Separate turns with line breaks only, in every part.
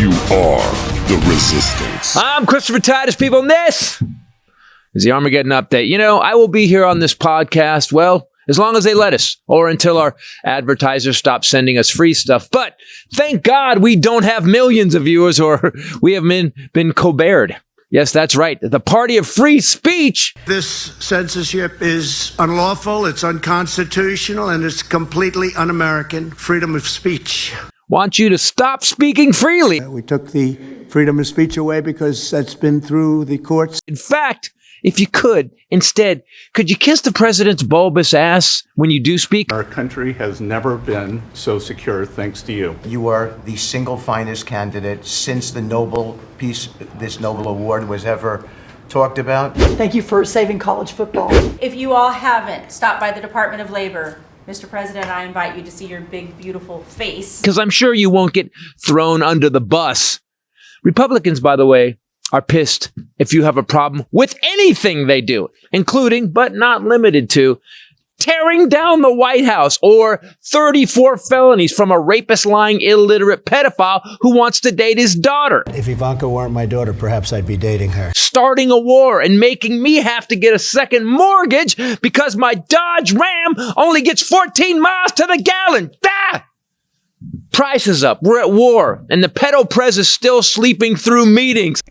You are the resistance.
I'm Christopher Titus, people, and this is the Armageddon Update. You know, I will be here on this podcast, well, as long as they let us, or until our advertisers stop sending us free stuff. But thank God we don't have millions of viewers, or we have been Colbert'd. Yes, that's right. The party of free speech.
This censorship is unlawful, it's unconstitutional, and it's completely un-American. Freedom of speech.
Want you to stop speaking freely.
We took the freedom of speech away because that's been through the courts.
In fact, if you could, instead, could you kiss the president's bulbous ass when you do speak?
Our country has never been so secure thanks to you.
You are the single finest candidate since this Nobel Award was ever talked about.
Thank you for saving college football.
If you all haven't stopped by the Department of Labor, Mr. President, I invite you to see your big, beautiful face.
Because I'm sure you won't get thrown under the bus. Republicans, by the way, are pissed if you have a problem with anything they do, including, but not limited to, tearing down the White House or 34 felonies from a rapist, lying, illiterate pedophile who wants to date his daughter.
If Ivanka weren't my daughter, perhaps I'd be dating her.
Starting a war and making me have to get a second mortgage because my Dodge Ram only gets 14 miles to the gallon. Ah! Price is up. We're at war. And the pedo prez is still sleeping through meetings.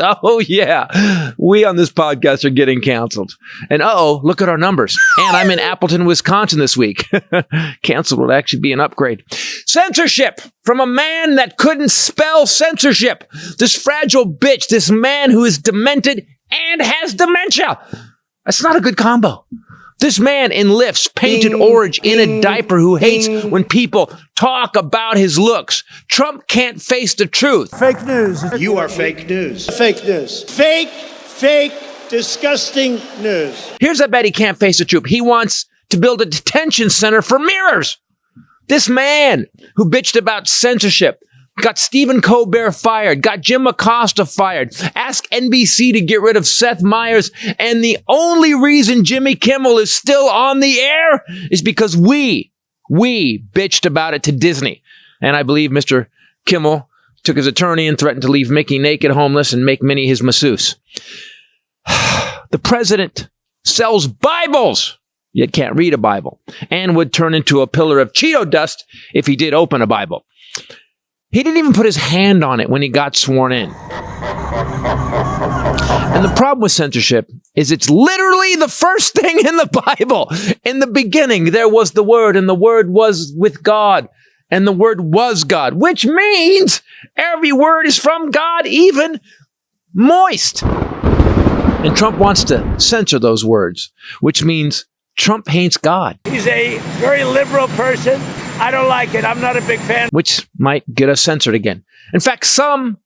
Oh, yeah. We on this podcast are getting canceled. And look at our numbers. And I'm in Appleton, Wisconsin this week. Canceled would actually be an upgrade. Censorship from a man that couldn't spell censorship. This fragile bitch, this man who is demented and has dementia. That's not a good combo. This man in lifts, painted orange in a diaper, who hates when people talk about his looks. Trump can't face the truth.
Fake news.
You are fake news. Fake news. Fake, disgusting news.
Here's I bet he can't face the truth. He wants to build a detention center for mirrors. This man who bitched about censorship got Stephen Colbert fired, got Jim Acosta fired, asked NBC to get rid of Seth Meyers, and the only reason Jimmy Kimmel is still on the air is because we bitched about it to Disney. And I believe Mr. Kimmel took his attorney and threatened to leave Mickey naked, homeless, and make Minnie his masseuse. The president sells Bibles, yet can't read a Bible, and would turn into a pillar of Cheeto dust if he did open a Bible. He didn't even put his hand on it when he got sworn in. And the problem with censorship is it's literally the first thing in the Bible. In the beginning, there was the Word, and the Word was with God, and the Word was God, which means every word is from God, even moist. And Trump wants to censor those words, which means Trump hates God.
He's a very liberal person. I don't like it. I'm not a big fan.
Which might get us censored again. In fact, some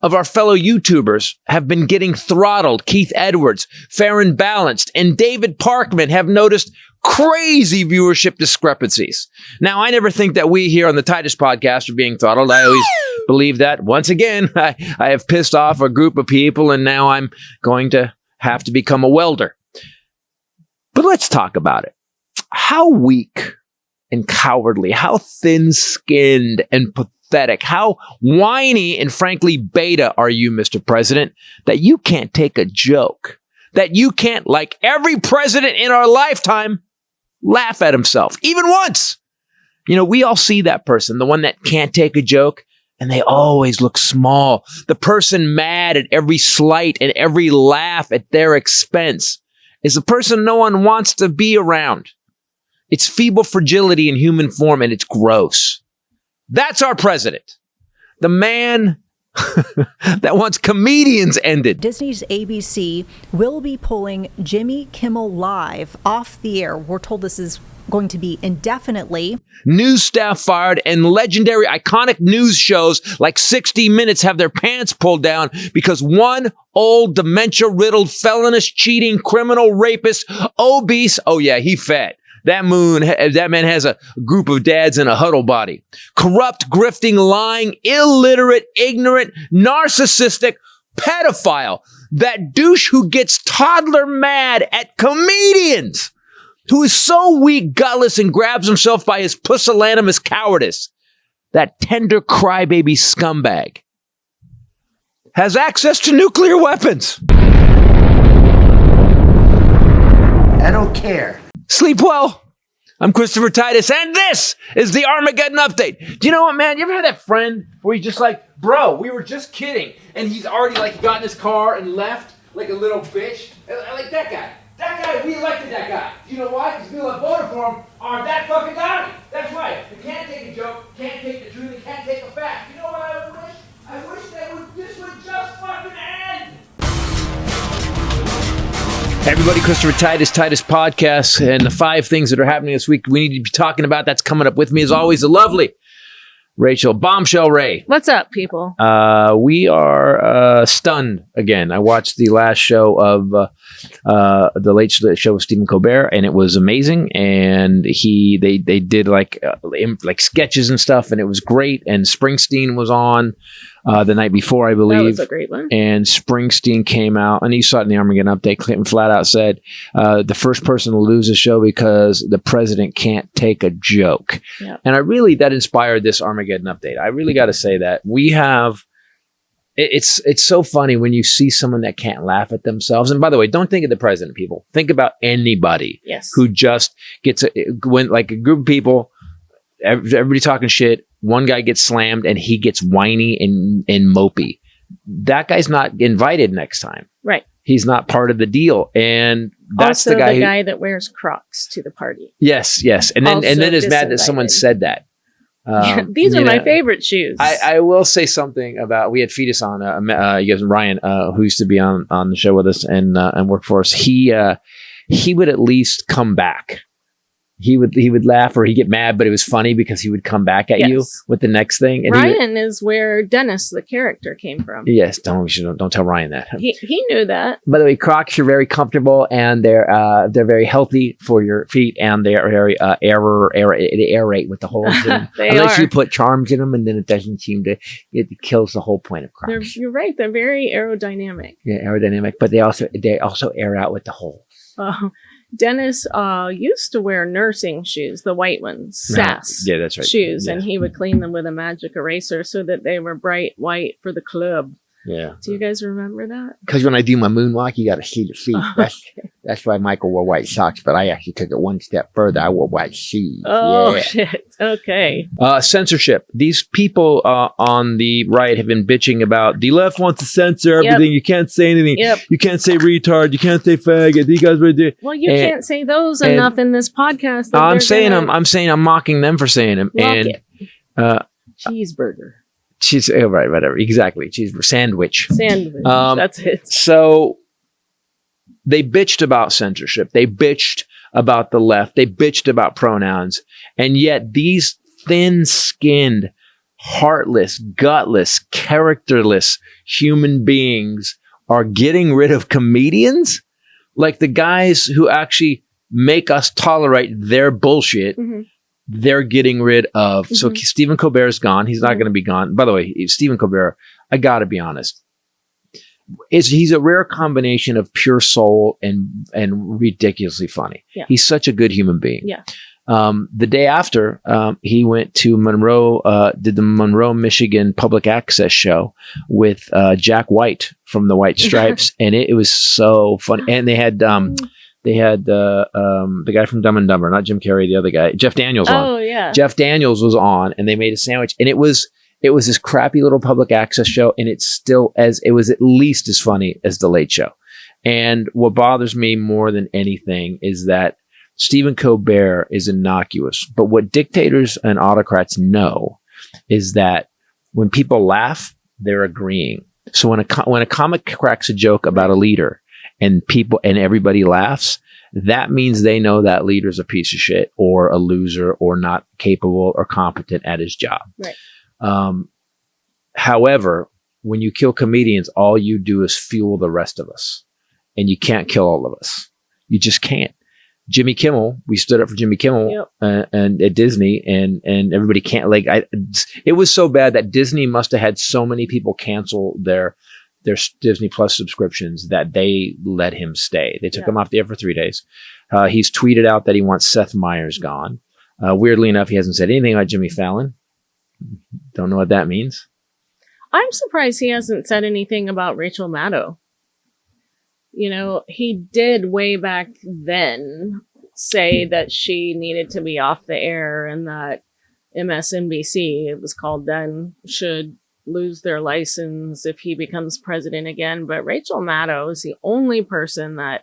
of our fellow YouTubers have been getting throttled. Keith Edwards, Fair and Balanced, and David Parkman have noticed crazy viewership discrepancies. Now, I never think that we here on the Titus podcast are being throttled. I always believe that. Once again, I have pissed off a group of people, and now I'm going to have to become a welder. But let's talk about it. How weak and cowardly, how thin-skinned and pathetic, how whiny and frankly beta are you, Mr. President, that you can't take a joke, that you can't, like every president in our lifetime, laugh at himself, even once. You know, we all see that person, the one that can't take a joke, and they always look small. The person mad at every slight and every laugh at their expense is the person no one wants to be around. It's feeble fragility in human form, and it's gross. That's our president. The man that wants comedians ended.
Disney's ABC will be pulling Jimmy Kimmel Live off the air. We're told this is going to be indefinitely.
News staff fired, and legendary iconic news shows like 60 Minutes have their pants pulled down because one old dementia-riddled, felonious, cheating, criminal rapist, obese, oh yeah, he fat. That man has a group of dads in a huddle body. Corrupt, grifting, lying, illiterate, ignorant, narcissistic, pedophile. That douche who gets toddler mad at comedians, who is so weak, gutless, and grabs himself by his pusillanimous cowardice. That tender crybaby scumbag has access to nuclear weapons.
I don't care.
Sleep well. I'm Christopher Titus, and this is the Armageddon Update. Do you know what, man? You ever had that friend where you're just like, bro, we were just kidding, and he's already like got in his car and left like a little bitch? I like that guy. That guy, we elected that guy. You know why? Because people that voted for him are that fucking guy. That's right. They can't take a joke, can't take the truth, they can't take a fact. You know what I would wish? I wish that this would just fucking end. Hey everybody, Christopher Titus Podcast, and the 5 things that are happening this week we need to be talking about. That's coming up with me, as always, the lovely Rachel Bombshell Ray.
What's up, people?
We are stunned again. I watched the last show of the Late Show with Stephen Colbert, and it was amazing. And they did like sketches and stuff, and it was great. And Springsteen was on the night before, I believe. That
was a great one.
And Springsteen came out, and you saw it in the Armageddon Update. Clinton flat out said the first person to lose the show because the president can't take a joke. Yep. And that inspired this Armageddon Update. I really got to say that we have. It's so funny when you see someone that can't laugh at themselves. And by the way, don't think of the president, people. Think about anybody who just gets when like a group of people, everybody talking shit. One guy gets slammed and he gets whiny and mopey. That guy's not invited next time.
Right.
He's not part of the deal. And that's
also
the guy
that wears Crocs to the party.
Yes. And then is mad that someone said that.
These are my favorite shoes.
I will say something about, we had Titus on, you guys, Ryan, who used to be on the show with us and work for us. He would at least come back. He would laugh or he'd get mad, but it was funny because he would come back at you with the next thing. And
Ryan is where Dennis, the character, came from.
Yes, don't tell Ryan that.
He knew that.
By the way, Crocs are very comfortable and they're very healthy for your feet, and they are very aerate with the holes in them. Unless you put charms in them, and then it doesn't seem to, it kills the whole point of Crocs.
You're right. They're very aerodynamic.
Yeah, aerodynamic, but they also air out with the holes.
Dennis used to wear nursing shoes, the white ones, SAS
that's right.
shoes, and he would clean them with a magic eraser so that they were bright white for the club.
Yeah.
Do you guys remember that?
Because when I do my moonwalk, you got to see the feet. That's why Michael wore white socks, but I actually took it one step further. I wore white shoes.
Oh, shit. Okay.
Censorship. These people on the right have been bitching about the left wants to censor everything. You can't say anything. You can't say retard. You can't say faggot. You guys would do.
Well, you can't say those enough in this podcast.
I'm saying I'm mocking them for saying them.
Cheeseburger.
Right, whatever. Exactly. Cheeseburger. Sandwich.
That's it.
So they bitched about censorship. They bitched about the left. They bitched about pronouns. And yet these thin-skinned, heartless, gutless, characterless human beings are getting rid of comedians? Like the guys who actually make us tolerate their bullshit. Mm-hmm. They're getting rid of. Mm-hmm. So Stephen Colbert is gone. He's not going to be gone. By the way, Stephen Colbert, I got to be honest, he's a rare combination of pure soul and ridiculously funny. Yeah. He's such a good human being.
Yeah.
The day after, he went to Monroe, did the Monroe, Michigan public access show with Jack White from the White Stripes, and it was so funny. And they had the guy from Dumb and Dumber, not Jim Carrey, the other guy, Jeff Daniels on.
Oh, yeah.
Jeff Daniels was on, and they made a sandwich. And it was this crappy little public access show, and it was at least as funny as The Late Show. And what bothers me more than anything is that Stephen Colbert is innocuous. But what dictators and autocrats know is that when people laugh, they're agreeing. So when a comic cracks a joke about a leader, and everybody laughs, that means they know that leader's a piece of shit or a loser or not capable or competent at his job.
Right.
However, when you kill comedians, all you do is fuel the rest of us, and you can't kill all of us. You just can't. Jimmy Kimmel, we stood up for Jimmy Kimmel and at Disney, and everybody can't, it was so bad that Disney must have had so many people cancel their their Disney Plus subscriptions that they let him stay. They took him off the air for 3 days. He's tweeted out that he wants Seth Meyers gone. Weirdly enough, he hasn't said anything about Jimmy Fallon. Don't know what that means.
I'm surprised he hasn't said anything about Rachel Maddow. You know, he did way back then say that she needed to be off the air and that MSNBC, it was called then, should lose their license if he becomes president again. But Rachel Maddow is the only person that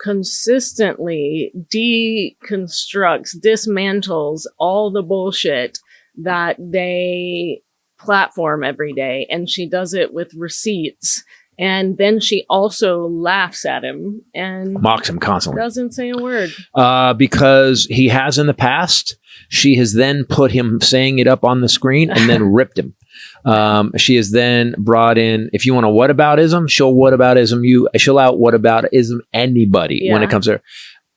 consistently deconstructs, dismantles all the bullshit that they platform every day. And she does it with receipts. And then she also laughs at him and
mocks him constantly.
Doesn't say a word.
Because he has in the past. She has then put him saying it up on the screen and then ripped him. She has then brought in, if you want a whataboutism, she'll out whataboutism anybody when it comes to her.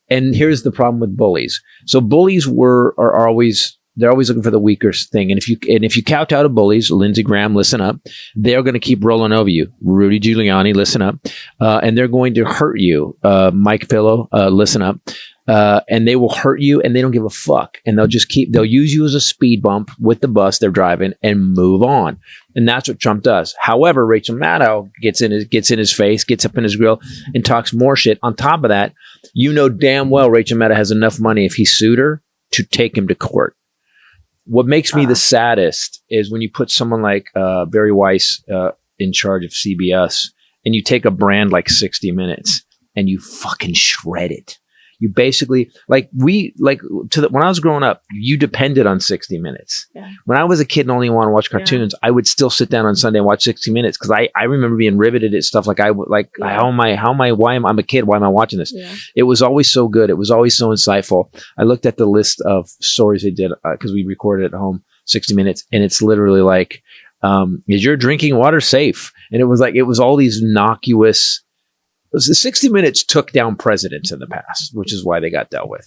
And here's the problem with bullies. So bullies are always, they're always looking for the weaker thing. And if you kowtow to bullies, Lindsey Graham, listen up. They're going to keep rolling over you. Rudy Giuliani, listen up. And they're going to hurt you. Mike Pillow, listen up. And they will hurt you and they don't give a fuck. And they'll use you as a speed bump with the bus they're driving and move on. And that's what Trump does. However, Rachel Maddow gets in his face, gets up in his grill and talks more shit. On top of that, you know damn well Rachel Maddow has enough money if he sued her to take him to court. What makes me the saddest is when you put someone like Barry Weiss in charge of CBS and you take a brand like 60 Minutes and you fucking shred it. You basically, when I was growing up, you depended on 60 Minutes. Yeah. When I was a kid and only wanted to watch cartoons, I would still sit down on Sunday and watch 60 Minutes because I remember being riveted at stuff I'm a kid, why am I watching this? Yeah. It was always so good. It was always so insightful. I looked at the list of stories they did because we recorded at home, 60 Minutes, and it's literally like, is your drinking water safe? And it was all these innocuous. The 60 Minutes took down presidents in the past, which is why they got dealt with.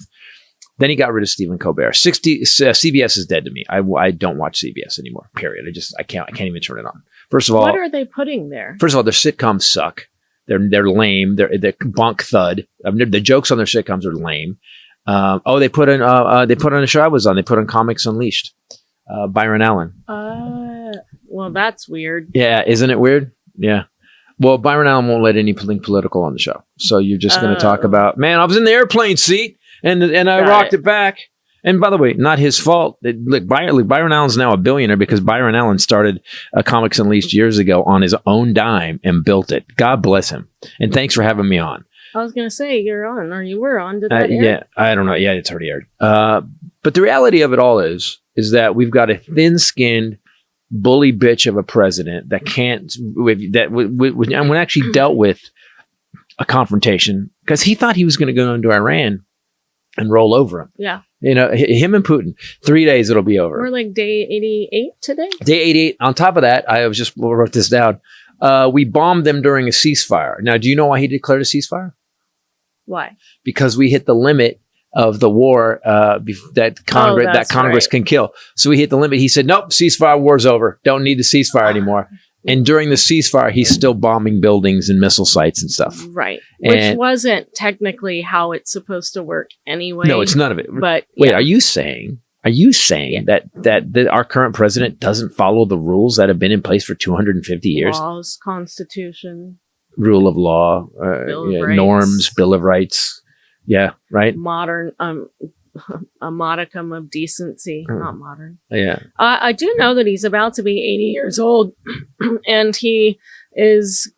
Then he got rid of Stephen Colbert. CBS is dead to me. I don't watch CBS anymore. Period. I can't even turn it on. First of all,
what are they putting there?
First of all, their sitcoms suck. They're lame. They're bonk thud. The jokes on their sitcoms are lame. They put on a show I was on. They put on Comics Unleashed. Byron Allen.
Well, that's weird.
Yeah, isn't it weird? Yeah. Well, Byron Allen won't let anything political on the show. So you're just going to talk about, man, I was in the airplane seat and I rocked it back. And by the way, not his fault. Byron Allen's now a billionaire because Byron Allen started Comics Unleashed years ago on his own dime and built it. God bless him. And thanks for having me on.
I was going to say, you're on, or you were on. Did that air?
Yeah, I don't know. Yeah, it's already aired. But the reality of it all is that we've got a thin-skinned, bully bitch of a president that when actually dealt with a confrontation because he thought he was going to go into Iran and roll over him.
Yeah.
You know, him and Putin, 3 days, it'll be over.
We're like day 88 today.
Day 88. On top of that, I wrote this down. We bombed them during a ceasefire. Now, do you know why he declared a ceasefire?
Why? Because
we hit the limit of the war that Congress can kill. So we hit the limit. He said, nope, ceasefire, war's over. Don't need the ceasefire anymore. And during the ceasefire, he's still bombing buildings and missile sites and stuff.
Right. Which wasn't technically how it's supposed to work anyway.
No, it's none of it.
But
wait, are you saying that our current president doesn't follow the rules that have been in place for 250 years?
Laws, Constitution.
Rule of law, norms, Bill of Rights. Yeah, right.
Modern, a modicum of decency. Not modern.
Yeah.
I do know that he's about to be 80 years old, and he is,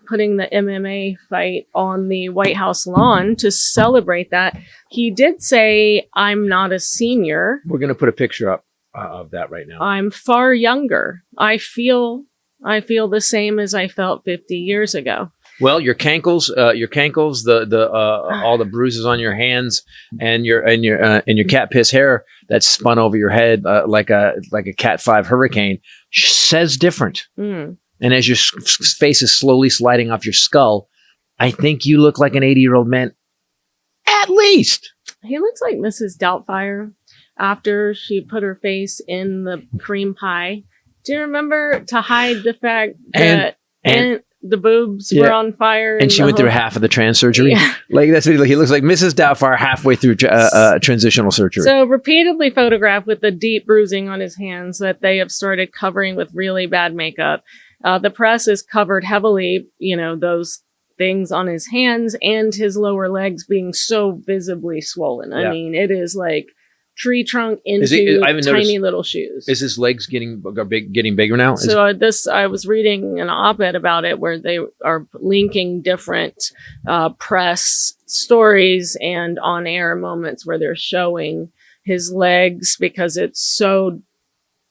putting the MMA fight on the White House lawn to celebrate that. He did say, "I'm not a senior."
We're going to put a picture up of that right now.
I'm far younger. I feel the same as I felt 50 years ago.
Well, your cankles, all the bruises on your hands, and your cat piss hair that's spun over your head like a Cat 5 hurricane says different. Mm. And as your face is slowly sliding off your skull, I think you look like an 80-year-old man, at least.
He looks like Mrs. Doubtfire after she put her face in the cream pie. Do you remember, to hide the fact that the boobs
Yeah.
were on fire.
And she went through half of the trans surgery.
Yeah.
Like that's what he looks like. Mrs. Doubtfire halfway through transitional surgery.
So repeatedly photographed with the deep bruising on his hands that they have started covering with really bad makeup. The press has covered heavily, those things on his hands and his lower legs being so visibly swollen. I mean, it is like tree trunk into tiny little shoes.
Is his legs getting bigger now?
So I was reading an op-ed about it where they are linking different press stories and on-air moments where they're showing his legs because it's so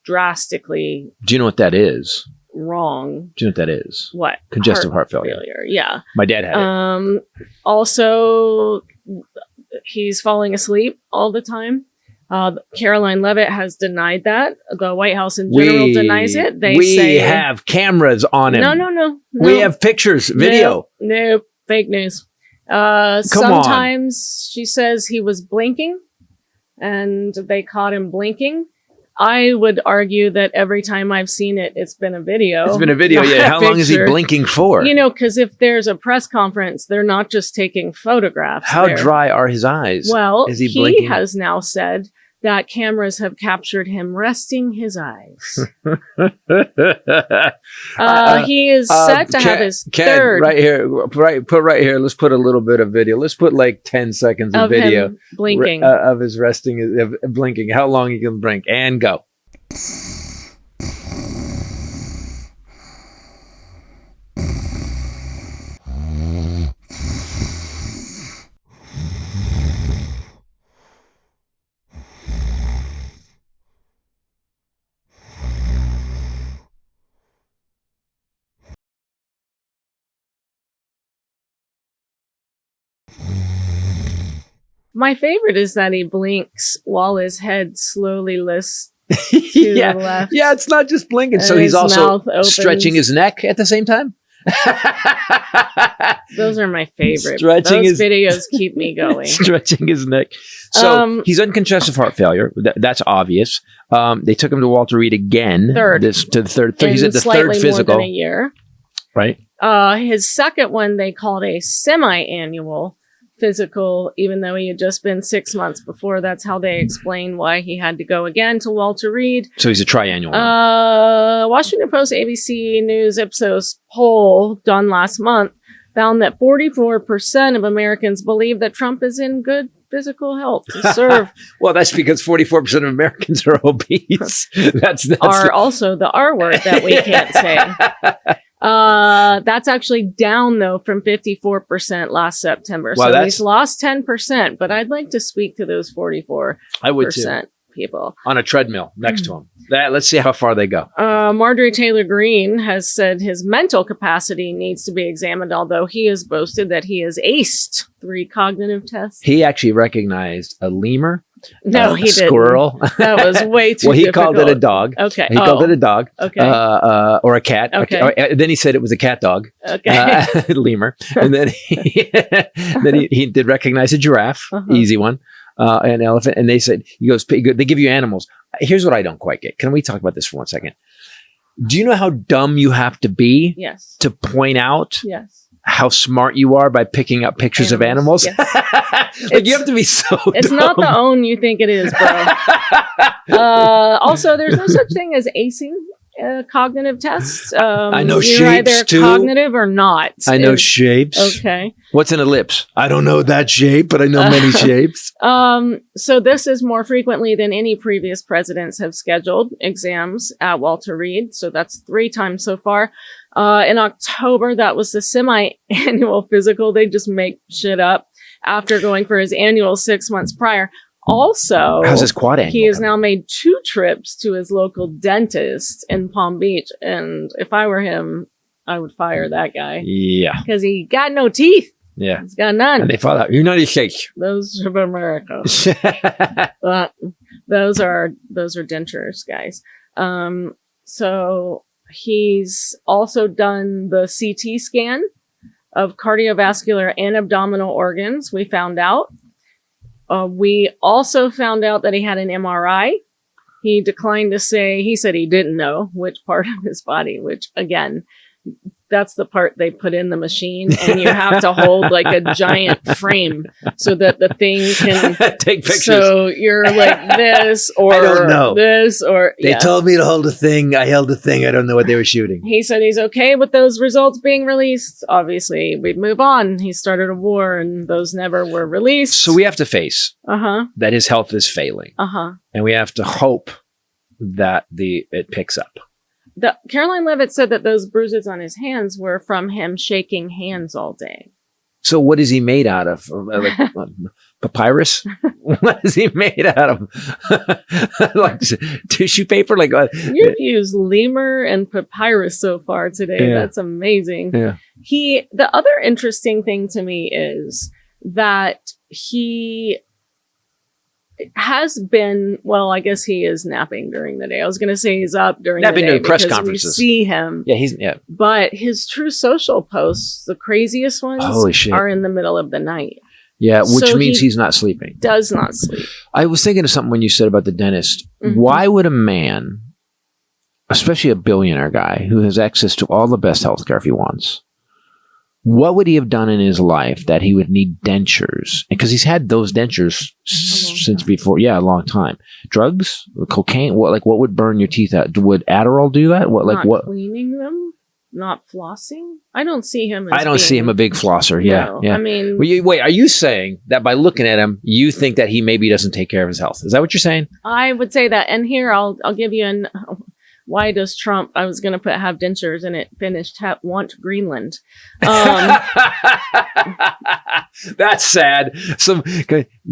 drastically
Do you know what that is?
wrong.
Do you know what that is?
What?
Congestive heart failure.
Yeah.
My dad had it.
Also, he's falling asleep all the time. Caroline Leavitt has denied that. The White House in general denies it. They say
have cameras on him.
No.
We have pictures, video.
No, fake news. Sometimes she says he was blinking and they caught him blinking. I would argue that every time I've seen it, it's been a video.
It's been a video, yeah. How long is he blinking for?
Because if there's a press conference, they're not just taking photographs.
How dry are his eyes?
Well,
is he blinking?
has now said that cameras have captured him resting his eyes. He is set to have his third.
Right here, put right here. Let's put a little bit of video. Let's put like 10 seconds of video.
Him blinking.
Of his resting, blinking. How long he can blink. And go.
My favorite is that he blinks while his head slowly lifts to the left.
Yeah, it's not just blinking.
And
So he's
his
also
mouth opens.
stretching his neck at the same time.
Those are my favorite.
Stretching
Those
his-
videos keep me going.
Stretching his neck. So he's on congestive heart failure. That's obvious. They took him to Walter Reed again. To the third. He's at the third physical.
More than a year.
Right.
His second one they called a semi-annual physical, even though he had just been 6 months before. That's how they explain why he had to go again to Walter Reed.
So he's a triannual.
Washington Post, ABC News Ipsos poll done last month found that 44% of Americans believe that Trump is in good physical health to serve.
Well, that's because 44% of Americans are obese. That's
are also the R word that we can't say. That's actually down though from 54% last September.
Wow,
so he's lost 10%, but I'd like to speak to those 44%
I would too.
people.
On a treadmill next to him. Let's see how far they go.
Marjorie Taylor Greene has said his mental capacity needs to be examined, although he has boasted that he has aced 3 cognitive tests.
He actually recognized a lemur.
No, he didn't.
Squirrel.
That was way too
Well, he
difficult.
called it a dog.
Okay.
He called it a dog.
Okay.
Or a cat.
Okay.
Then he said it was a cat dog.
Okay.
Lemur. And then he did recognize a giraffe. Easy one. An elephant. And they said, they give you animals. Here's what I don't quite get. Can we talk about this for 1 second? Do you know how dumb you have to be
Yes.
to point out
Yes.
how smart you are by picking up pictures of animals?
Yes.
You have to be so
It's
dumb.
not the own you think it is, bro. Also, there's no such thing as acing cognitive tests.
I know
you're
shapes,
either
too.
cognitive or not.
I know shapes.
Okay.
What's an ellipse? I don't know that shape, but I know many shapes.
So this is more frequently than any previous presidents have scheduled exams at Walter Reed. So that's 3 times so far. In October, that was the semi-annual physical. They just make shit up after going for his annual 6 months prior. Also,
How's his quad annual?
he has now made 2 trips to his local dentist in Palm Beach. And if I were him, I would fire that guy.
Yeah.
Because he got no teeth.
Yeah.
He's got none.
And they fall out. United States.
Those are America. But those are dentures, guys. So he's also done the CT scan of cardiovascular and abdominal organs. We found out. We also found out that he had an MRI. He declined to say. He said he didn't know which part of his body. Which again, that's the part they put in the machine, and you have to hold like a giant frame so that the thing can
take pictures.
So you're like this or
I don't know.
this or
They told me to hold a thing. I held a thing. I don't know what they were shooting.
He said he's okay with those results being released. Obviously, we'd move on. He started a war, and those never were released.
So we have to face
that
his health is failing, and we have to hope that it picks up.
Caroline Leavitt said that those bruises on his hands were from him shaking hands all day.
So what is he made out of? Like papyrus? What is he made out of? Like tissue paper? Like
you've used lemur and papyrus so far today.
Yeah.
That's amazing.
Yeah.
The other interesting thing to me is that he has been, well, I guess he is napping during the day. I was going to say he's up during the day
during press
because
conferences.
We see him.
Yeah,
But his true social posts, the craziest ones,
holy shit,
are in the middle of the night.
Yeah, which
So
means
he
he's not sleeping.
Does not sleep.
I was thinking of something when you said about the dentist. Why would a man, especially a billionaire guy who has access to all the best healthcare if he wants, what would he have done in his life that he would need dentures? Because he's had those dentures since before. Yeah, a long time. Drugs, cocaine. What would burn your teeth out? Would Adderall do that?
Not cleaning them, not flossing. I don't see him.
I don't see him a big flosser.
No,
Yeah.
I mean,
wait. Are you saying that by looking at him, you think that he maybe doesn't take care of his health? Is that what you're saying?
I would say that. And here, I'll give you an. Why does Trump? I was going to put have dentures, and it finished want Greenland.
That's sad.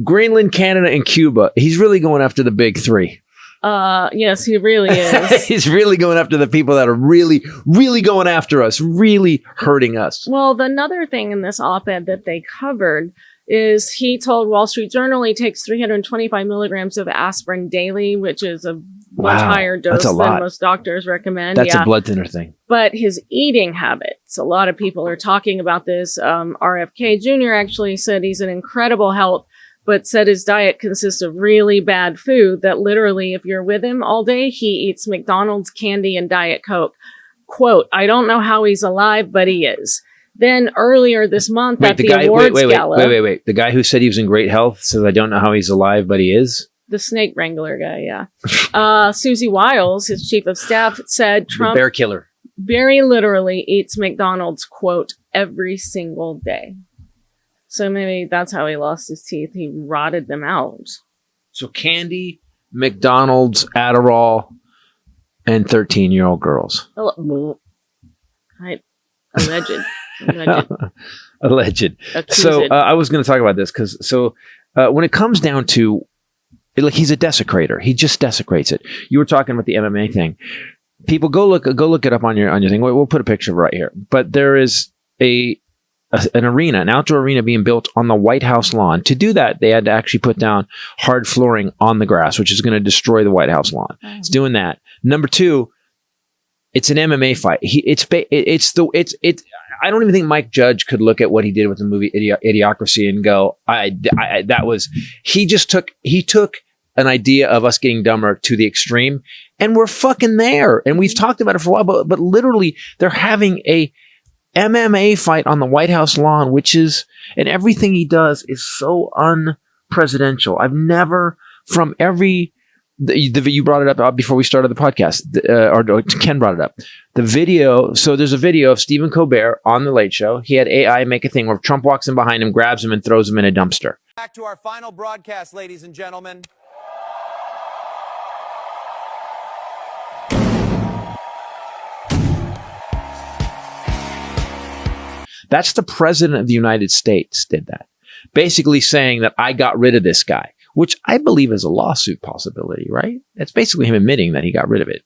Greenland, Canada, and Cuba. He's really going after the big three.
Yes, he really is.
He's really going after the people that are really, really going after us, really hurting us.
Well, another thing in this op-ed that they covered is he told Wall Street Journal he takes 325 milligrams of aspirin daily, which is a much higher dose than most doctors recommend.
That's a blood thinner thing.
But his eating habits, a lot of people are talking about this. RFK Jr. actually said he's in incredible health, but said his diet consists of really bad food that literally, if you're with him all day, he eats McDonald's, candy, and Diet Coke. Quote, I don't know how he's alive, but he is. Then earlier this month at the awards gala.
Wait. The guy who said he was in great health says, I don't know how he's alive, but he is?
The snake wrangler guy, yeah. Susie Wiles, his chief of staff, said Trump
the bear killer
very literally eats McDonald's, quote, every single day. So maybe that's how he lost his teeth. He rotted them out.
So candy, McDonald's, Adderall, and 13-year-old girls.
Alleged.
Alleged. So I was going to talk about this because when it comes down to he's a desecrator. He just desecrates it. You were talking about the MMA thing. People go look it up on your thing. We'll put a picture right here. But there is an arena, an outdoor arena being built on the White House lawn. To do that, they had to actually put down hard flooring on the grass, which is going to destroy the White House lawn. It's doing that. Number two, it's an MMA fight. I don't even think Mike Judge could look at what he did with the movie Idiocracy and go, he took an idea of us getting dumber to the extreme, and we're fucking there. And we've talked about it for a while, but literally they're having a MMA fight on the White House lawn, and everything he does is so unpresidential. I've never, from every, you brought it up before we started the podcast, or Ken brought it up. The video, so there's a video of Stephen Colbert on The Late Show. He had AI make a thing where Trump walks in behind him, grabs him, and throws him in a dumpster.
Back to our final broadcast, ladies and gentlemen.
That's the president of the United States did that. Basically saying that I got rid of this guy, which I believe is a lawsuit possibility, right? That's basically him admitting that he got rid of it.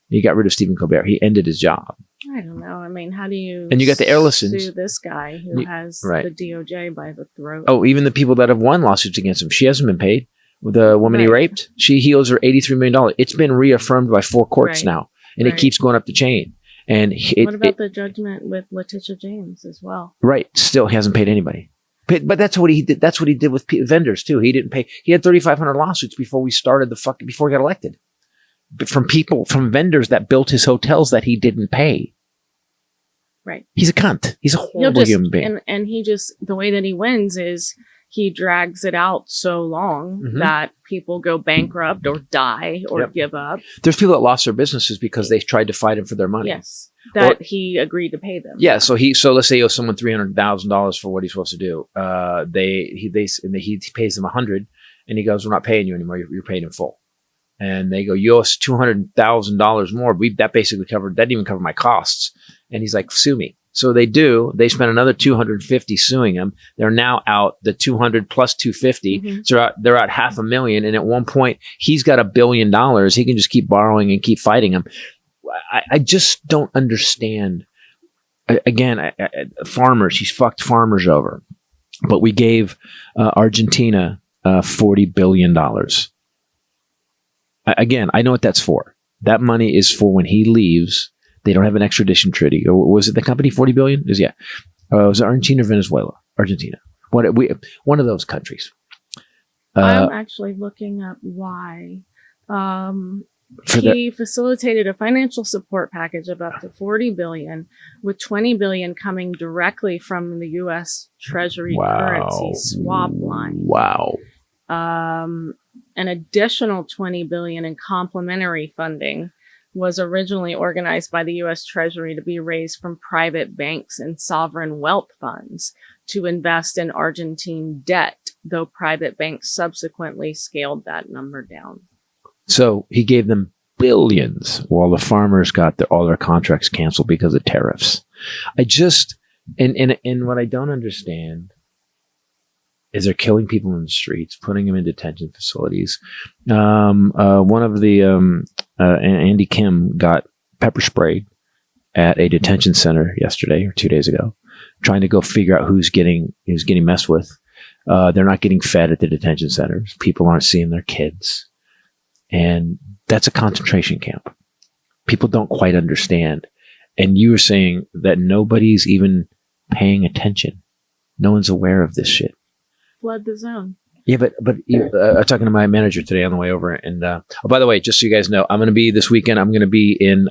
He got rid of Stephen Colbert. He ended his job.
I don't know. I mean, how do you
and you got the air listens.
sue this guy who has the DOJ by the throat?
Oh, even the people that have won lawsuits against him. She hasn't been paid. The woman he raped, he owes her $83 million. It's been reaffirmed by 4 courts now, and it keeps going up the chain. And
what about the judgment with Letitia James as well?
Right. Still, he hasn't paid anybody. But that's what he did. That's what he did with vendors too. He didn't pay. He had 3,500 lawsuits before before he got elected, from vendors that built his hotels that he didn't pay.
Right.
He's a cunt. He's a horrible human being.
And he just, the way that he wins is he drags it out so long that people go bankrupt or die or give up.
There's people that lost their businesses because they tried to fight him for their money.
Yes. That he agreed to pay them.
Yeah. So let's say he owes someone $300,000 for what he's supposed to do. He pays them $100 and he goes, we're not paying you anymore. You're paid in full. And they go, you owe us $200,000 more. That basically that didn't even cover my costs. And he's like, sue me. So they do. They spent another $250 suing him. They're now out the 200 plus 250. So they're out $500,000. And at one point, he's got $1 billion. He can just keep borrowing and keep fighting him. I just don't understand. Again, farmers. He's fucked farmers over. But we gave Argentina $40 billion. Again, I know what that's for. That money is for when he leaves. They don't have an extradition treaty. Or was it the company $40 billion? It was Argentina or Venezuela? Argentina. One of those countries.
I'm actually looking up why. He facilitated a financial support package of up to $40 billion, with $20 billion coming directly from the U.S. Treasury currency swap line.
Wow.
An additional $20 billion in complementary funding was originally organized by the U.S. Treasury to be raised from private banks and sovereign wealth funds to invest in Argentine debt, though private banks subsequently scaled that number down.
So he gave them billions while the farmers got all their contracts canceled because of tariffs. And what I don't understand is they're killing people in the streets, putting them in detention facilities. One of the Andy Kim got pepper sprayed at a detention center yesterday or 2 days ago, trying to go figure out who's getting messed with. They're not getting fed at the detention centers. People aren't seeing their kids, and that's a concentration camp. People don't quite understand. And you were saying that nobody's even paying attention. No one's aware of this shit.
Flood the zone.
Yeah, but I'm talking to my manager today on the way over, and by the way, just so you guys know, I'm going to be this weekend. I'm going to be in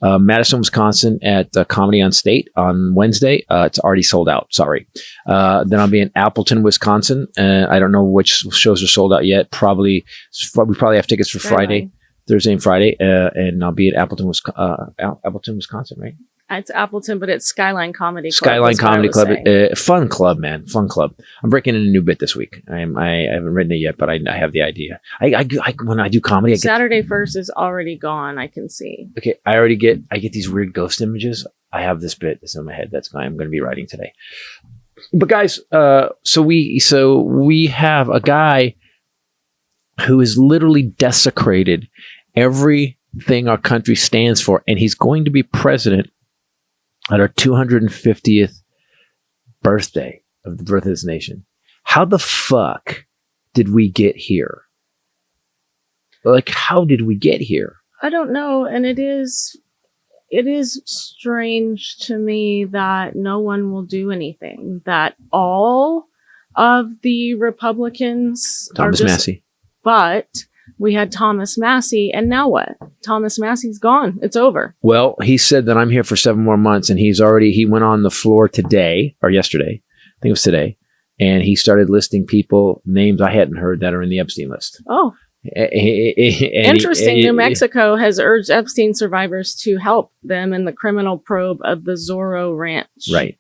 Madison, Wisconsin, at Comedy on State on Wednesday. It's already sold out. Sorry. Then I'll be in Appleton, Wisconsin. I don't know which shows are sold out yet. We probably have tickets for Friday, Thursday, and Friday, and I'll be at Appleton, Wisconsin, right?
It's Appleton, but it's Skyline Comedy Club.
Skyline Comedy Club. Fun club, man. Fun club. I'm breaking in a new bit this week. I haven't written it yet, but I have the idea. When I do comedy,
Saturday 1st is already gone. I can see.
Okay. I get these weird ghost images. I have this bit that's in my head. I'm going to be writing today. But guys, so we have a guy who has literally desecrated everything our country stands for, and he's going to be president at our 250th birthday of the birth of this nation. How the fuck did we get here? Like, how did we get here?
I don't know. And it is strange to me that no one will do anything, that all of the Republicans
Thomas Massey.
But we had Thomas Massey, and now what? Thomas Massey's gone. It's over.
Well, he said that I'm here for 7 more months, and he went on the floor today, or yesterday, I think it was today, and he started listing names I hadn't heard that are in the Epstein list.
Oh. Interesting. New Mexico has urged Epstein survivors to help them in the criminal probe of the Zorro Ranch.
Right.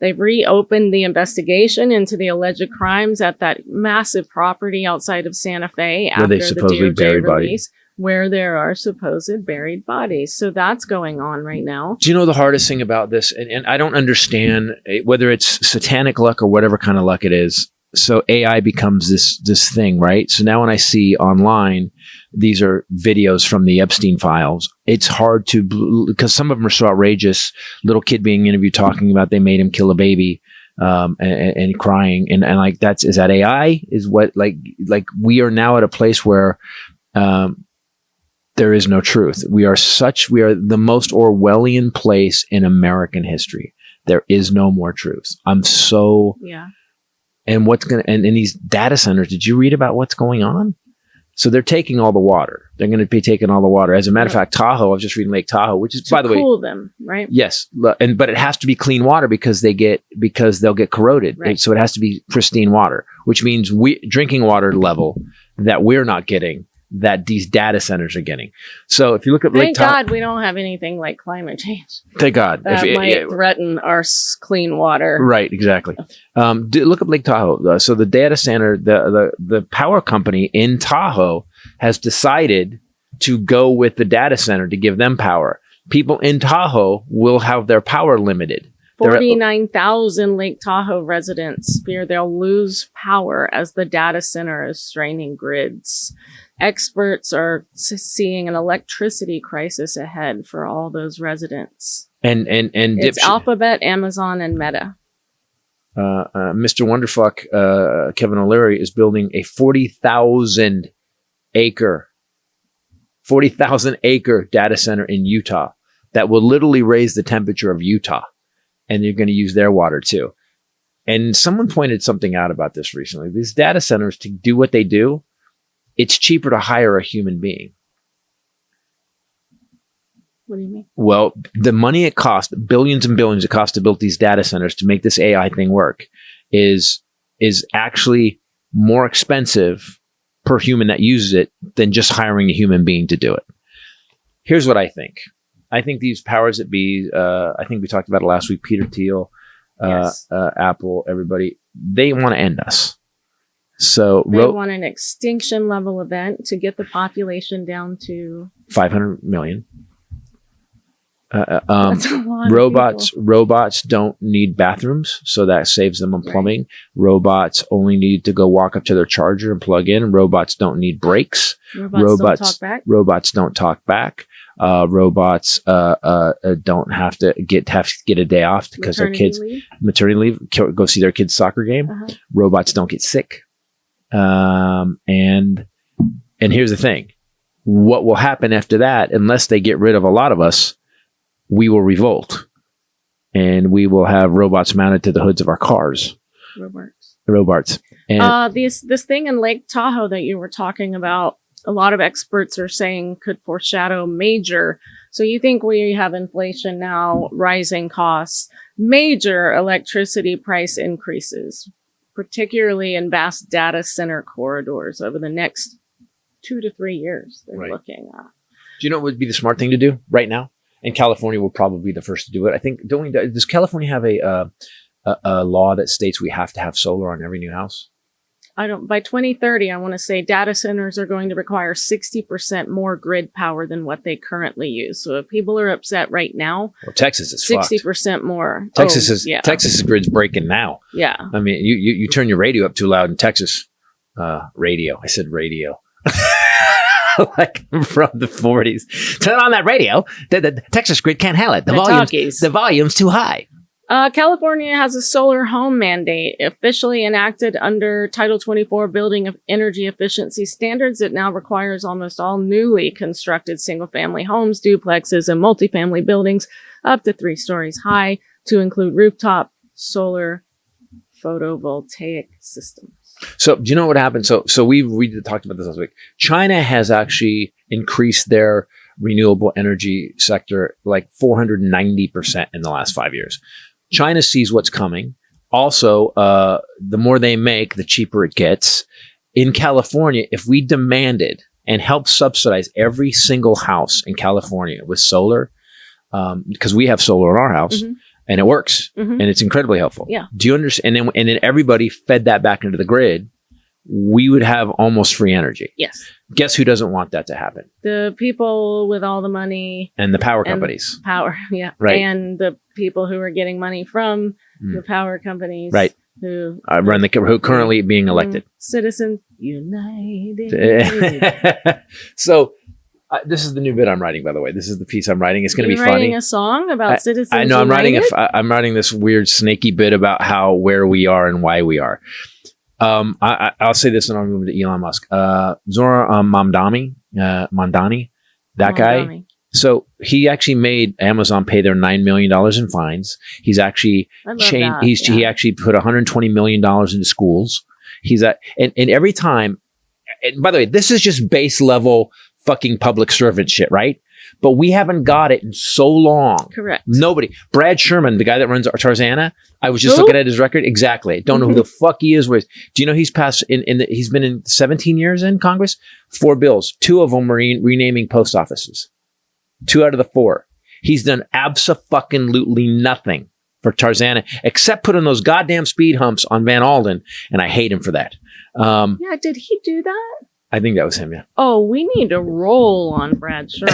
They've reopened the investigation into the alleged crimes at that massive property outside of Santa Fe
where they supposedly buried bodies.
Where there are supposed buried bodies. So that's going on right now.
Do you know the hardest thing about this? And I don't understand whether it's satanic luck or whatever kind of luck it is. So AI becomes this thing, right? So now when I see online, these are videos from the Epstein files. It's hard because some of them are so outrageous. Little kid being interviewed talking about they made him kill a baby, and crying. And like, is that AI? Is what, like we are now at a place where, there is no truth. We are the most Orwellian place in American history. There is no more truth.
Yeah.
And in these data centers, did you read about what's going on? So they're taking all the water. They're going to be taking all the water. As a matter of fact, Tahoe, I was just reading Lake Tahoe, which is, by the way,
cool them, right?
yes, but it has to be clean water because they'll get corroded.
Right.
So it has to be pristine water, which means drinking water level that we're not getting, that these data centers are getting. So if you look at Lake Tahoe,
Thank God we don't have anything like climate change.
thank God.
That might threaten our clean water.
Right, exactly. Look up Lake Tahoe. So the data center, the power company in Tahoe has decided to go with the data center to give them power. People in Tahoe will have their power limited.
49,000 Lake Tahoe residents fear they'll lose power as the data center is straining grids. Experts are seeing an electricity crisis ahead for all those residents.
And
It's Alphabet, Amazon, and Meta.
Mr. Wonderfuck, Kevin O'Leary, is building a 40,000 acre data center in Utah that will literally raise the temperature of Utah. And you're going to use their water too. And someone pointed something out about this recently. These data centers, to do what they do, it's cheaper to hire a human being.
What do you mean?
Well, the money it costs, billions and billions it costs to build these data centers to make this AI thing work, is actually more expensive per human that uses it than just hiring a human being to do it. Here's what I think. I think these powers that be, I think we talked about it last week, Peter Thiel,
Yes.
Apple, everybody, they want to end us. So
They want an extinction level event to get the population down to
500 million.
That's a lot of
Robots don't need bathrooms, so that saves them on plumbing. Right. Robots only need to go walk up to their charger and plug in. Robots don't need brakes.
Robots don't talk back.
Robots don't talk back. Robots don't have to get a day off because their kids maternity leave, go see their kids' soccer game. Robots don't get sick. And here's the thing: what will happen after that? Unless they get rid of a lot of us, we will revolt, and we will have robots mounted to the hoods of our cars. Robots. And
this thing in Lake Tahoe that you were talking about, a lot of experts are saying could foreshadow major. So you think we have inflation now, rising costs, major electricity price increases, particularly in vast data center corridors over the next 2 to 3 years they're looking at.
Do you know what would be the smart thing to do right now? And California will probably be the first to do it. I think, does California have a law that states we have to have solar on every new house?
By 2030, I want to say data centers are going to require 60% more grid power than what they currently use. So if people are upset right now,
well, Texas is
60% more.
Texas's grid's breaking now.
Yeah.
I mean, you turn your radio up too loud in Texas. Radio. I said radio. Like from the 40s. Turn on that radio. The Texas grid can't handle it. The volume's too high.
California has a solar home mandate officially enacted under Title 24 Building of Energy Efficiency Standards. It now requires almost all newly constructed single-family homes, duplexes, and multifamily buildings up to 3 stories high to include rooftop solar photovoltaic systems.
So do you know what happened? So we talked about this last week. China has actually increased their renewable energy sector like 490% in the last 5 years. China sees what's coming. Also, the more they make, the cheaper it gets. In California, if we demanded and helped subsidize every single house in California with solar, because we have solar in our house, and it works, and it's incredibly helpful.
Yeah.
Do you understand? And then everybody fed that back into the grid. We would have almost free energy.
Yes.
Guess who doesn't want that to happen?
The people with all the money.
And the power companies.
Power, yeah.
Right.
And the people who are getting money from the power companies.
Right.
Who
currently being elected.
Citizens United.
So this is the new bit I'm writing, by the way. This is the piece I'm writing. It's going to be funny.
You're writing a song about Citizens
I know.
United?
I'm writing this weird snaky bit about where we are and why we are. I'll say this and I'll move to Elon Musk. Zohar Mamdani, that guy. So he actually made Amazon pay their $9 million in fines. He's actually changed. He actually put $120 million into schools. And every time by the way, this is just base level fucking public servant shit, right? But we haven't got it in so long.
Correct.
Nobody. Brad Sherman, the guy that runs Tarzana, I was just looking at his record. Exactly. Don't know who the fuck he is. Do you know he's passed he's been in 17 years in Congress? 4 bills. 2 of them are renaming post offices. 2 out of the 4. He's done abso-fucking-lutely nothing for Tarzana except put on those goddamn speed humps on Van Alden, and I hate him for that.
Yeah, did he do that?
I think that was him, yeah.
Oh, we need to roll on Brad Sherman.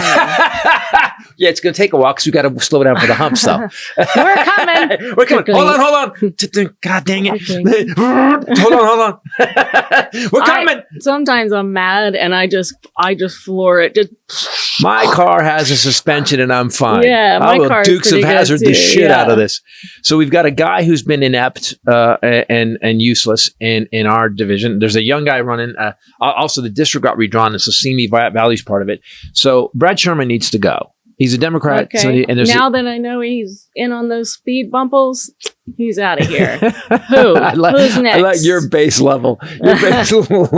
Yeah, it's going to take a while because we got to slow down for the humps, though.
We're coming.
We're coming. Hold on. God dang it. Okay. Hold on. We're coming.
Sometimes I'm mad and I just floor it.
My car has a suspension and I'm fine.
Yeah, my car
Dukes of Hazzard the shit out of this. So we've got a guy who's been inept and useless in our division. There's a young guy running. Also, the district got redrawn. It's the Simi Valley's part of it. So Brad Sherman needs to go. He's a Democrat.
Okay.
So now
that I know he's in on those speed bumples, he's out of here. Who? Who's next?
I like your base level. Your base level.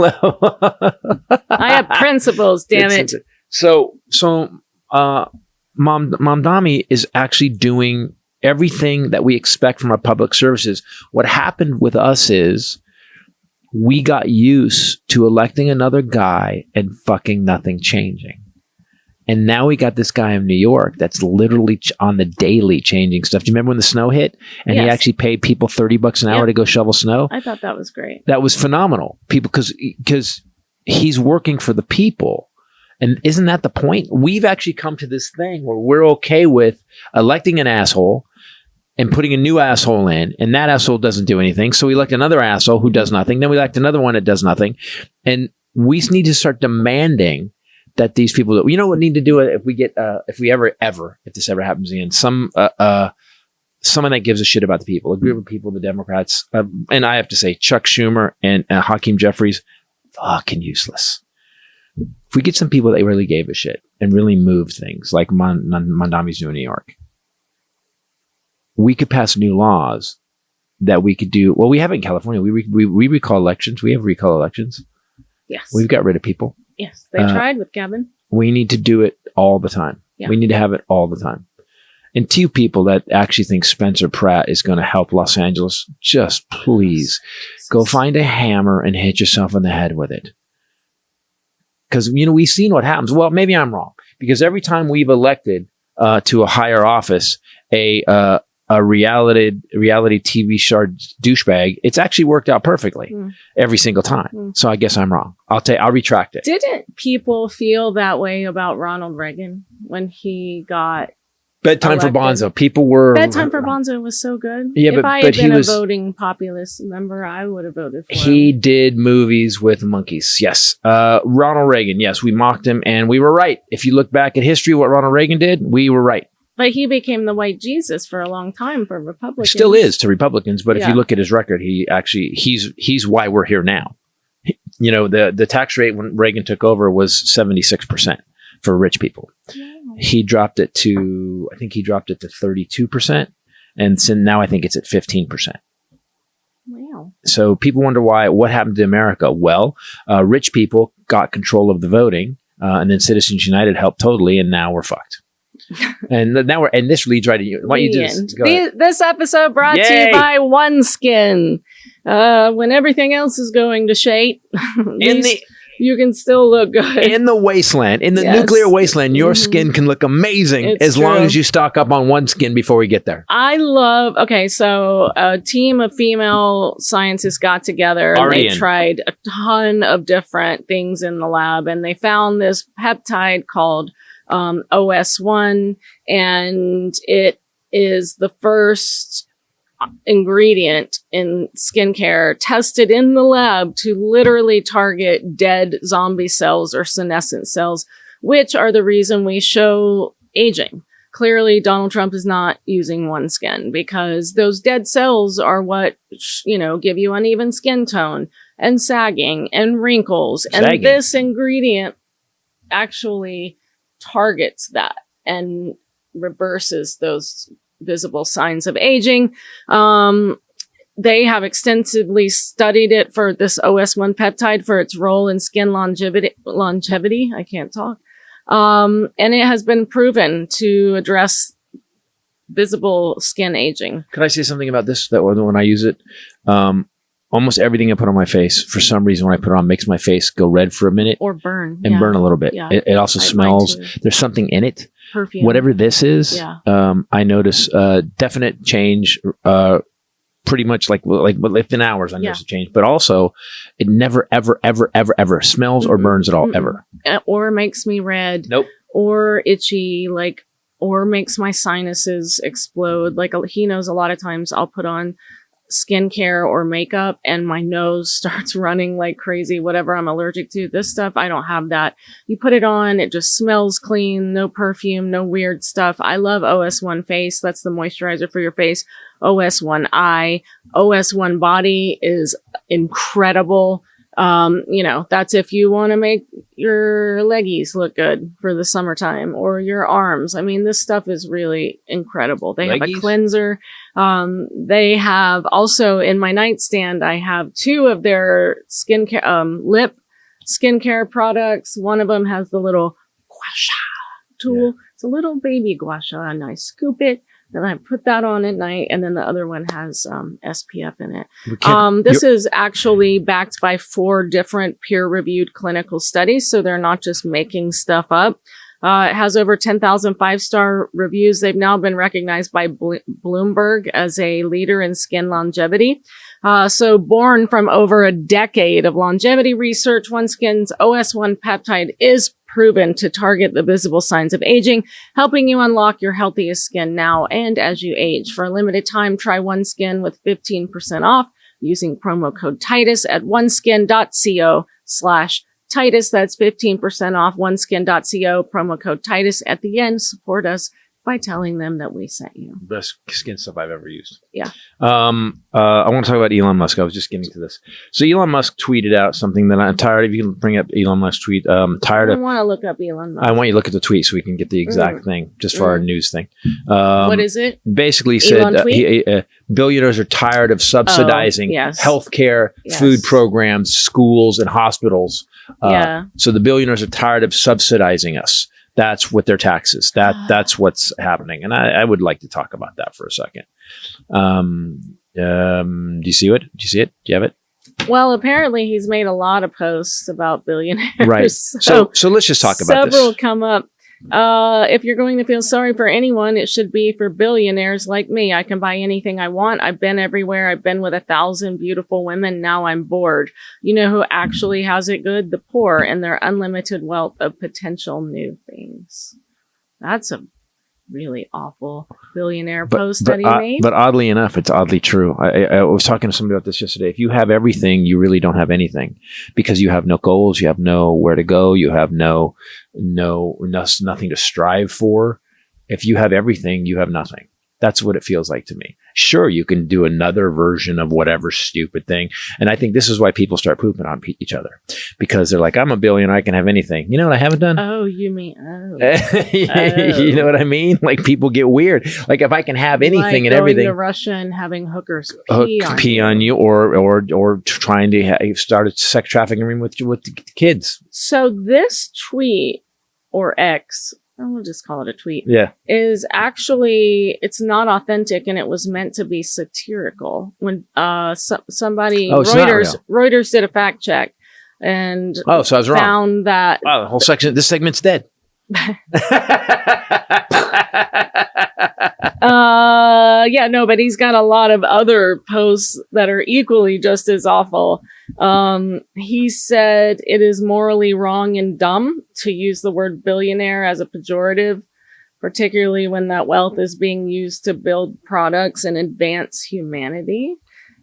I have principles, damn it.
So Mamdani is actually doing everything that we expect from our public services. What happened with us is we got used to electing another guy and fucking nothing changing. And now we got this guy in New York that's literally on the daily changing stuff. Do you remember when the snow hit and he actually paid people $30 an hour to go shovel snow?
I thought that was great.
That was phenomenal. People, because he's working for the people. And isn't that the point? We've actually come to this thing where we're okay with electing an asshole and putting a new asshole in, and that asshole doesn't do anything. So we elect another asshole who does nothing. Then we elect another one that does nothing. And we need to start demanding that these people, you know what need to do it if we get, if this ever happens again, someone that gives a shit about the people, a group of people, the Democrats, and I have to say Chuck Schumer and Hakeem Jeffries, fucking useless. If we get some people that really gave a shit and really moved things like Mamdani's doing in New York, we could pass new laws that we could do. Well, we have it in California. We recall elections. We have recall elections.
Yes.
We've got rid of people.
Yes. They tried with Kevin.
We need to do it all the time. Yeah. We need to have it all the time. And to you people that actually think Spencer Pratt is going to help Los Angeles, just please go find a hammer and hit yourself in the head with it. Because, we've seen what happens. Well, maybe I'm wrong. Because every time we've elected to a higher office a reality TV star douchebag, it's actually worked out perfectly every single time. So I guess I'm wrong. I'll retract it.
Didn't people feel that way about Ronald Reagan when he got
Bedtime
elected?
for Bonzo? People were...
Bedtime for Bonzo was so good.
Yeah,
if I had been a voting populist member, I would have voted for him.
He did movies with monkeys. Yes. Ronald Reagan. Yes, we mocked him and we were right. If you look back at history, what Ronald Reagan did, we were right.
But he became the white Jesus for a long time for Republicans.
Still is to Republicans, but if you look at his record, he's why we're here now. The tax rate when Reagan took over was 76% for rich people. Wow. He dropped it to 32%, and so now I think it's at 15%.
Wow. So
people wonder what happened to America. Well, rich people got control of the voting, and then Citizens United helped totally, and now we're fucked. And this leads right to you. Why don't you do this?
This episode brought to you by OneSkin. When everything else is going to shit, you can still look good.
In the wasteland, in the nuclear wasteland, your skin can look amazing long as you stock up on OneSkin before we get there.
So a team of female scientists got together and they tried a ton of different things in the lab, and they found this peptide called OS1, and it is the first ingredient in skincare tested in the lab to literally target dead zombie cells or senescent cells, which are the reason we show aging. Clearly, Donald Trump is not using OneSkin because those dead cells are what, give you uneven skin tone and sagging and wrinkles. And this ingredient actually targets that and reverses those visible signs of aging. they have extensively studied it for this OS1 peptide for its role in skin longevity. I can't talk. And it has been proven to address visible skin aging.
Could I say something about this? That when I use it, almost everything I put on my face, for some reason, when I put it on, makes my face go red for a minute
Or burn.
and burn a little bit.
Yeah.
It also
Mine
smells.
too.
There's something in it.
Perfume.
Whatever this is,
Yeah.
I notice definite change. Pretty much like within hours, I notice a change. But also, it never, ever, ever, ever, ever smells or burns at all, ever.
Or makes me red.
Nope.
Or itchy, or makes my sinuses explode. Like, he knows a lot of times I'll put on skincare or makeup and my nose starts running like crazy, whatever I'm allergic to. This stuff, I don't have that. You put it on, it just smells clean, no perfume, no weird stuff. I love OS1 Face. That's the moisturizer for your face. OS1 Eye, OS1 Body is incredible. That's if you want to make your leggies look good for the summertime or your arms. I mean, this stuff is really incredible. They have a cleanser. They have also in my nightstand, I have 2 of their skincare, lip skincare products. One of them has the little gua sha tool. Yeah. It's a little baby gua sha, and I scoop it. Then I put that on at night, and then the other one has SPF in it. This is actually backed by 4 different peer-reviewed clinical studies, so they're not just making stuff up. It has over 10,000 5-star reviews. They've now been recognized by Bloomberg as a leader in skin longevity. So born from over a decade of longevity research, OneSkin's OS1 peptide is proven to target the visible signs of aging, helping you unlock your healthiest skin now and as you age. For a limited time, try OneSkin with 15% off using promo code Titus at oneskin.co/Titus. That's 15% off OneSkin.co, promo code Titus at the end. Support us by telling them that we sent you.
Best skin stuff I've ever used.
Yeah.
I want to talk about Elon Musk. I was just getting to this. So Elon Musk tweeted out something that I'm tired of. You can bring up Elon Musk's tweet.
I want to look up Elon Musk.
I want you to look at the tweet so we can get the exact thing, just for our news thing.
What is it?
Basically said billionaires are tired of subsidizing healthcare, food programs, schools, and hospitals. So the billionaires are tired of subsidizing us. That's what their taxes. That's what's happening. And I would like to talk about that for a second. Do you see it? Do you see it? Do you have it?
Well, apparently he's made a lot of posts about billionaires.
Right. So let's just talk about this.
Several come up. If you're going to feel sorry for anyone, it should be for billionaires like me. I can buy anything I want. I've been everywhere. I've been with 1,000 beautiful women. Now I'm bored. You know who actually has it good? The poor and their unlimited wealth of potential new things. That's a really awful billionaire post that he made.
But oddly enough, it's oddly true. I was talking to somebody about this yesterday. If you have everything, you really don't have anything, because you have no goals, you have nowhere to go, you have nothing to strive for. If you have everything, you have nothing. That's what it feels like to me. Sure, you can do another version of whatever stupid thing. And I think this is why people start pooping on each other, because they're like, I'm a billionaire, I can have anything. You know what I haven't done?
Oh, you mean,
You know what I mean? Like, people get weird. Like, if I can have anything
like
and everything.
Going to Russia and having hookers
pee on you, or trying to start a sex trafficking ring with the kids.
So this tweet, or X, we'll just call it a tweet.
Yeah.
Is actually, it's not authentic, and it was meant to be satirical. When somebody, Reuters did a fact check, and
so I was wrong.
Found that
the whole section, this segment's dead.
But he's got a lot of other posts that are equally just as awful. He said it is morally wrong and dumb to use the word billionaire as a pejorative, particularly when that wealth is being used to build products and advance humanity.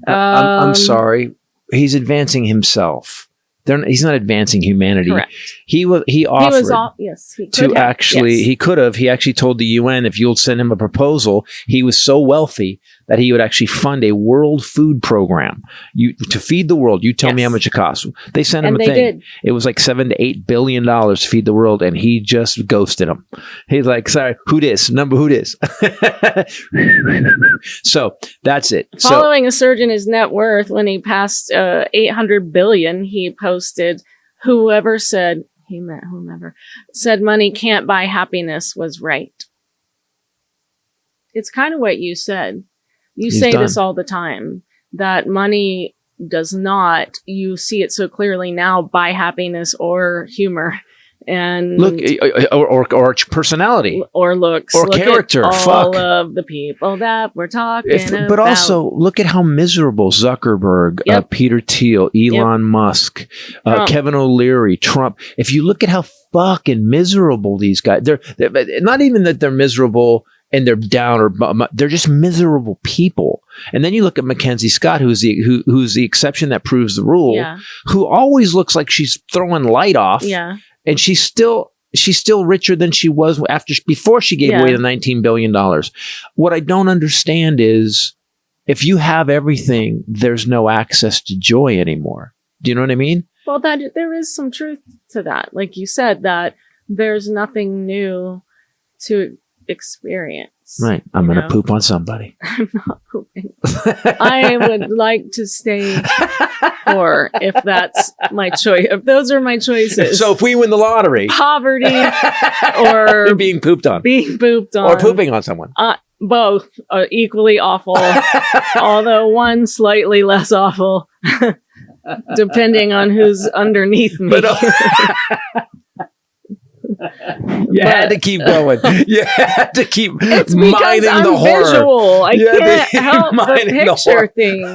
I'm sorry. He's advancing himself. He's not advancing humanity.
Correct.
He actually told the UN, if you'll send him a proposal. He was so wealthy that he would actually fund a world food program to feed the world. You tell me how much it costs. They sent him a thing. Did. It was like $7 to $8 billion to feed the world, and he just ghosted him. He's like, sorry, who this? So that's it.
Following a surge in his net worth when he passed $800 billion, he posted, whoever said money can't buy happiness was right. It's kind of what you said. He's say done. This all the time, that money does not, you see it so clearly now, buy happiness or humor. And
look, or personality,
or looks,
or character.
All of the people that we're talking about.
But also, look at how miserable Zuckerberg, Peter Thiel, Elon Musk, Kevin O'Leary, Trump. If you look at how fucking miserable these guys, they're not even that they're miserable and they're down, or they're just miserable people. And then you look at Mackenzie Scott, who's the exception that proves the rule, who always looks like she's throwing light off.
Yeah.
And she's still richer than she was before she gave away the $19 billion. What I don't understand is, if you have everything, there's no access to joy anymore. Do you know what I mean?
Well, there is some truth to that. Like you said, that there's nothing new to experience.
Right. I'm going to poop on somebody.
I'm not pooping. I would like to stay poor if that's my choice. If those are my choices.
So if we win the lottery.
Poverty or
being pooped on. Or pooping on someone.
Both are equally awful. Although one slightly less awful. Depending on who's underneath me.
You had to keep going. You had to keep
it's
mining
I'm
the horror.
Visual. I can't help but picture things.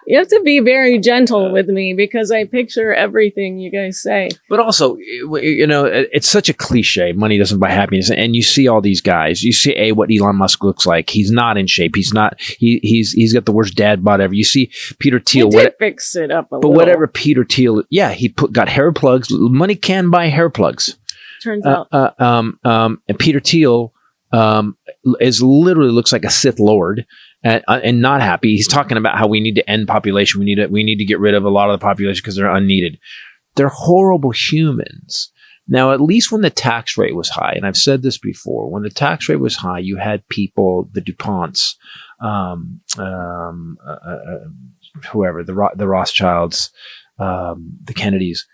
You have to be very gentle with me because I picture everything you guys say.
But also, it's such a cliche. Money doesn't buy happiness. And you see all these guys. You see what Elon Musk looks like. He's not in shape. He's not. He's got the worst dad bod ever. You see Peter Thiel.
He did fix it up a little.
But whatever Peter Thiel, he got hair plugs. Money can buy hair plugs.
Turns out.
And Peter Thiel is literally looks like a Sith Lord and not happy. He's talking about how we need to end population. We need to get rid of a lot of the population because they're unneeded. They're horrible humans. Now, at least when the tax rate was high, and I've said this before, when the tax rate was high, you had people, the DuPonts, whoever, the Rothschilds, the Kennedys,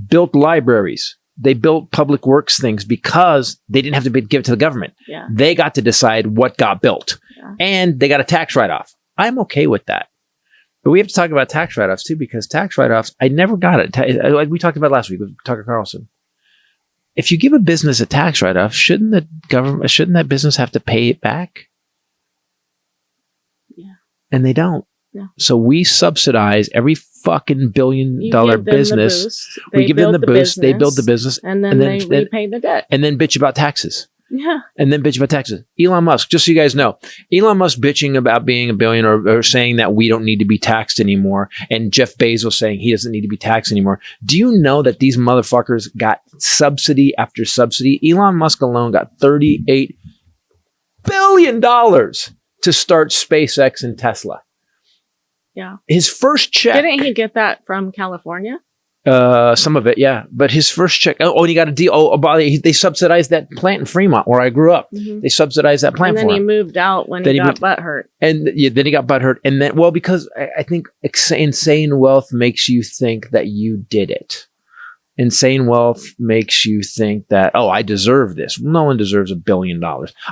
built libraries. They built public works things because they didn't have to give it to the government.
Yeah.
They got to decide what got built. Yeah. And they got a tax write-off. I'm okay with that. But we have to talk about tax write-offs too, because tax write-offs, I never got it. Like we talked about last week with Tucker Carlson. If you give a business a tax write-off, shouldn't that business have to pay it back?
Yeah.
And they don't.
Yeah.
So we subsidize every fucking $1 billion business. We give them the boost. They build the business.
And then they repay the debt.
And then bitch about taxes.
Yeah.
And then bitch about taxes. Elon Musk, just so you guys know, Elon Musk bitching about being a billionaire or saying that we don't need to be taxed anymore. And Jeff Bezos saying he doesn't need to be taxed anymore. Do you know that these motherfuckers got subsidy after subsidy? Elon Musk alone got $38 billion to start SpaceX and Tesla.
Yeah.
His first check.
Didn't he get that from California?
Some of it, yeah. But his first check. Oh, and he got a deal. They subsidized that plant in Fremont where I grew up. Mm-hmm. They subsidized that plant for him.
And then he moved out when he got butthurt.
And then he got butthurt. And then, because I think insane wealth makes you think that you did it. Insane wealth makes you think that, I deserve this. No one deserves $1 billion.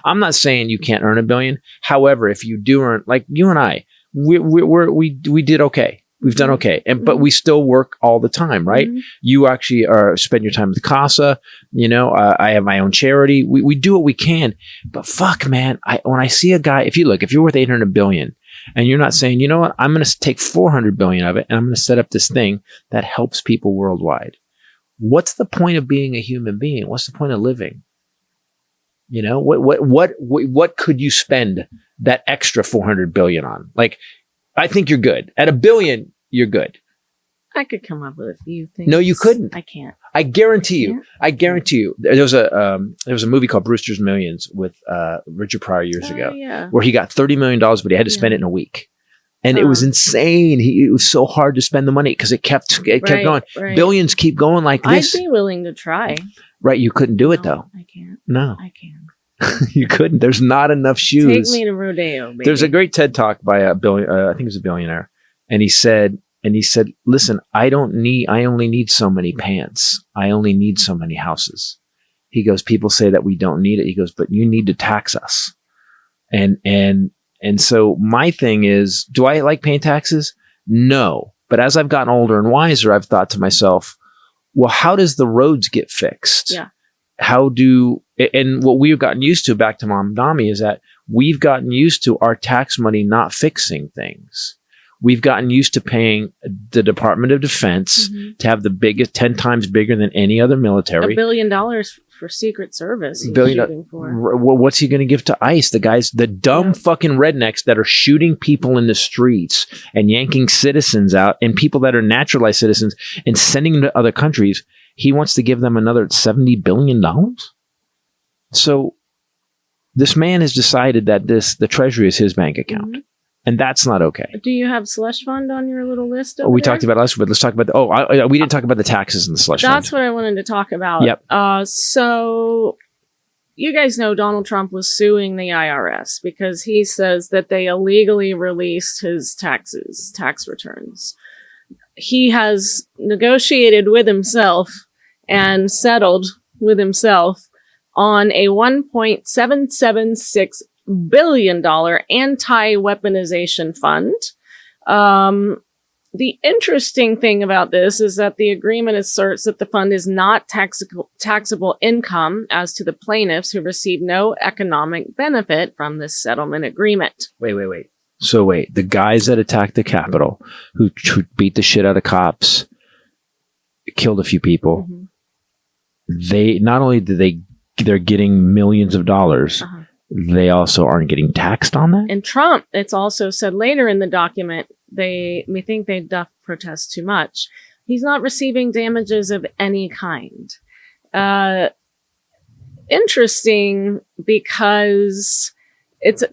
I'm not saying you can't earn $1 billion. However, if you do earn, like you and I, we did okay. We've done okay. But we still work all the time, right? Mm-hmm. You actually spend your time with CASA. I have my own charity. We do what we can. But fuck, man, when I see a guy, if you're worth $800 billion and you're not saying, you know what, I'm going to take $400 billion of it and I'm going to set up this thing that helps people worldwide. What's the point of being a human being? What's the point of living? What could you spend that extra $400 billion on? Like, I think you're good. At $1 billion, you're good.
I could come up with a few things.
No, you couldn't.
I can't.
I guarantee you. There was a movie called Brewster's Millions with Richard Pryor years ago, where he got $30 million, but he had to spend it in a week. And it was insane. It was so hard to spend the money because it kept going.
Right.
Billions keep going like this.
I'd be willing to try.
Right. You couldn't do it though.
I can't.
No.
I can't.
You couldn't. There's not enough shoes.
Take me to rodeo, baby.
There's a great TED talk by I think it was a billionaire. And he said, listen, I only need so many pants. I only need so many houses. He goes, people say that we don't need it. He goes, but you need to tax us. And so my thing is, do I like paying taxes? No. But as I've gotten older and wiser, I've thought to myself, well, how does the roads get fixed?
Yeah.
And what we've gotten used to, back to Mom Dami, is that we've gotten used to our tax money not fixing things. We've gotten used to paying the Department of Defense to have the biggest, 10 times bigger than any other military.
$1 billion for Secret Service.
What's he going to give to ICE? The dumb fucking rednecks that are shooting people in the streets and yanking citizens out, and people that are naturalized citizens and sending them to other countries. He wants to give them another $70 billion. So this man has decided that the Treasury is his bank account. And that's not okay.
Do you have slush fund on your little list?
We talked about it last week, but let's talk about we didn't talk about the taxes and the slush fund.
That's what I wanted to talk about.
Yep.
So you guys know Donald Trump was suing the IRS because he says that they illegally released his tax returns. He has negotiated with himself and settled with himself on a $1.776 billion anti-weaponization fund. The interesting thing about this is that the agreement asserts that the fund is not taxable income as to the plaintiffs who receive no economic benefit from this settlement agreement.
Wait. So the guys that attacked the Capitol, who beat the shit out of cops, killed a few people, they not only they're getting millions of dollars, they also aren't getting taxed on that?
And Trump, it's also said later in the document, they think they doth protest too much. He's not receiving damages of any kind. Interesting, because it's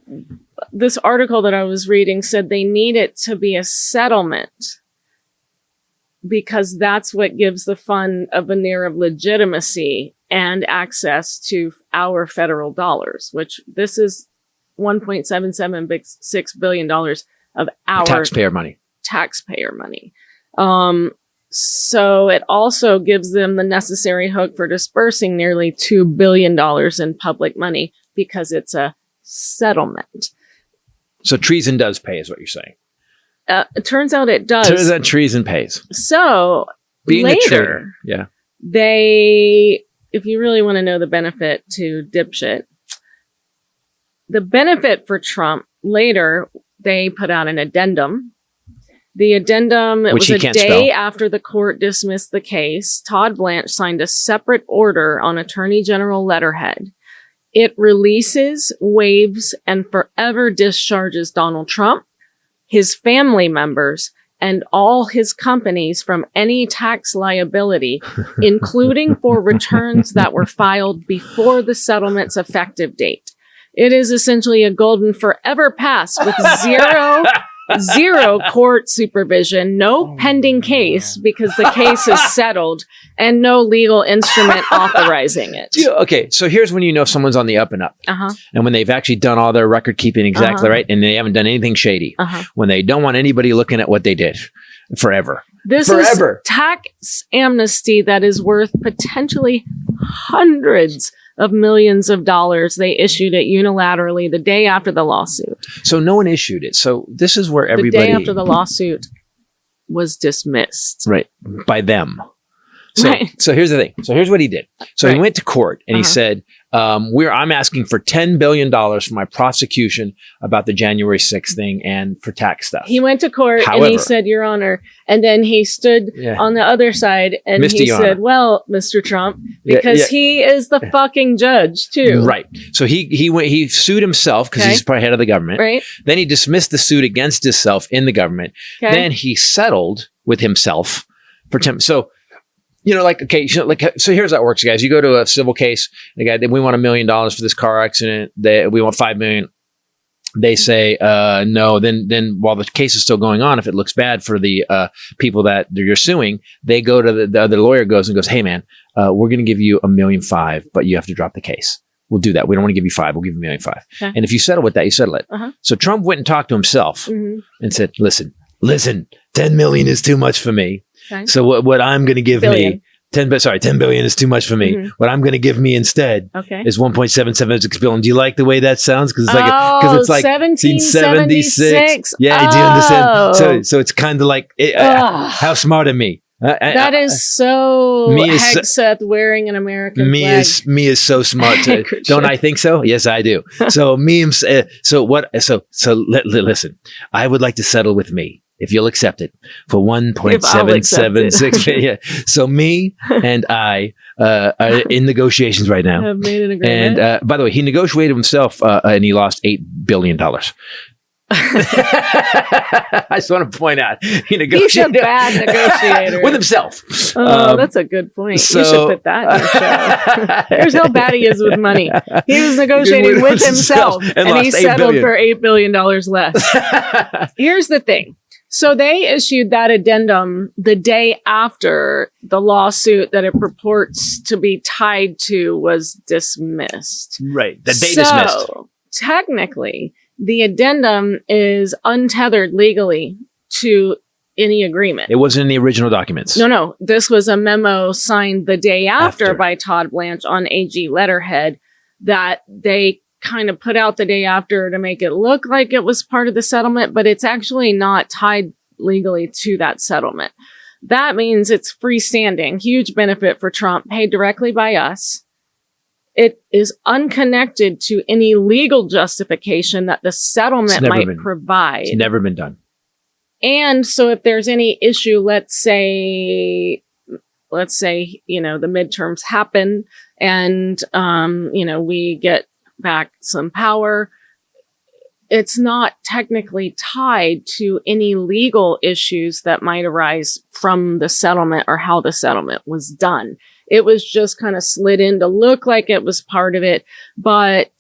this article that I was reading said they need it to be a settlement because that's what gives the fund a veneer of legitimacy and access to our federal dollars, which this is $1.776 billion of our
taxpayer money.
So it also gives them the necessary hook for dispersing nearly $2 billion in public money because it's a settlement.
So treason does pay, is what you're saying.
It turns out it does.
Turns out treason pays.
So
being
later, if you really want to know the benefit to dipshit, the benefit for Trump, later they put out an addendum. The addendum, it was a day after the court dismissed the case. Todd Blanche signed a separate order on Attorney General letterhead. It releases, waives, and forever discharges Donald Trump, his family members, and all his companies from any tax liability, including for returns that were filed before the settlement's effective date. It is essentially a golden forever pass with zero court supervision, no pending case because the case is settled, and no legal instrument authorizing it.
Okay, so here's when you know someone's on the up and up. And when they've actually done all their record keeping exactly right, and they haven't done anything shady. When they don't want anybody looking at what they did forever.
This is tax amnesty that is worth potentially hundreds of millions of dollars. They issued it unilaterally the day after the lawsuit.
So no one issued it. So this is where everybody...
The day after the lawsuit was dismissed.
Right. By them. So here's the thing. So here's what he did. So he went to court and he said, I'm asking for $10 billion for my prosecution about the January 6th thing and for tax stuff.
He went to court and he said, Your Honor. And then he stood on the other side and he said, well, Mr. Trump, because he is the fucking judge too.
Right. So he sued himself because he's probably head of the government.
Right.
Then he dismissed the suit against himself in the government. Then he settled with himself for okay, so here's how it works, guys. You go to a civil case. The guy, we want $1 million for this car accident. We want $5 million. They say no. Then while the case is still going on, if it looks bad for the people that you're suing, they go to the other lawyer goes, hey man, we're going to give you $1.5 million, but you have to drop the case. We'll do that. We don't want to give you $5 million. We'll give you $1.5 million. Okay. And if you settle with that, you settle it. So Trump went and talked to himself and said, listen, $10 million is too much for me. Okay. So what I'm going to give me, $10 billion is too much for me. What I'm going to give me instead is $1.776 billion. Do you like the way that sounds? Because it's like 1776. Yeah, do you understand? So it's kind of like how smart of me.
That is so Hegseth wearing an American flag.
Me is so smart. Don't I think so? Yes, I do. So listen, I would like to settle with me. If you'll accept it for 1.776. Yeah. So me and I are in negotiations right now.
Have made an agreement.
And by the way, he negotiated himself and he lost $8 billion. I just want to point out he negotiated.
He's a bad negotiator.
With himself.
Oh, that's a good point. You should put that in the show. Here's how bad he is with money. He was negotiating with himself and he settled for $8 billion less. Here's the thing. So they issued that addendum the day after the lawsuit that it purports to be tied to was dismissed.
Right. That they dismissed.
Technically, the addendum is untethered legally to any agreement.
It wasn't in the original documents.
No. This was a memo signed the day after by Todd Blanche on AG letterhead that they kind of put out the day after to make it look like it was part of the settlement, but it's actually not tied legally to that settlement. That means it's freestanding, huge benefit for Trump, paid directly by us. It is unconnected to any legal justification that the settlement might provide.
It's never been done.
And so if there's any issue, let's say, the midterms happen and, we get back some power, it's not technically tied to any legal issues that might arise from the settlement or how the settlement was done. It was just kind of slid in to look like it was part of it, but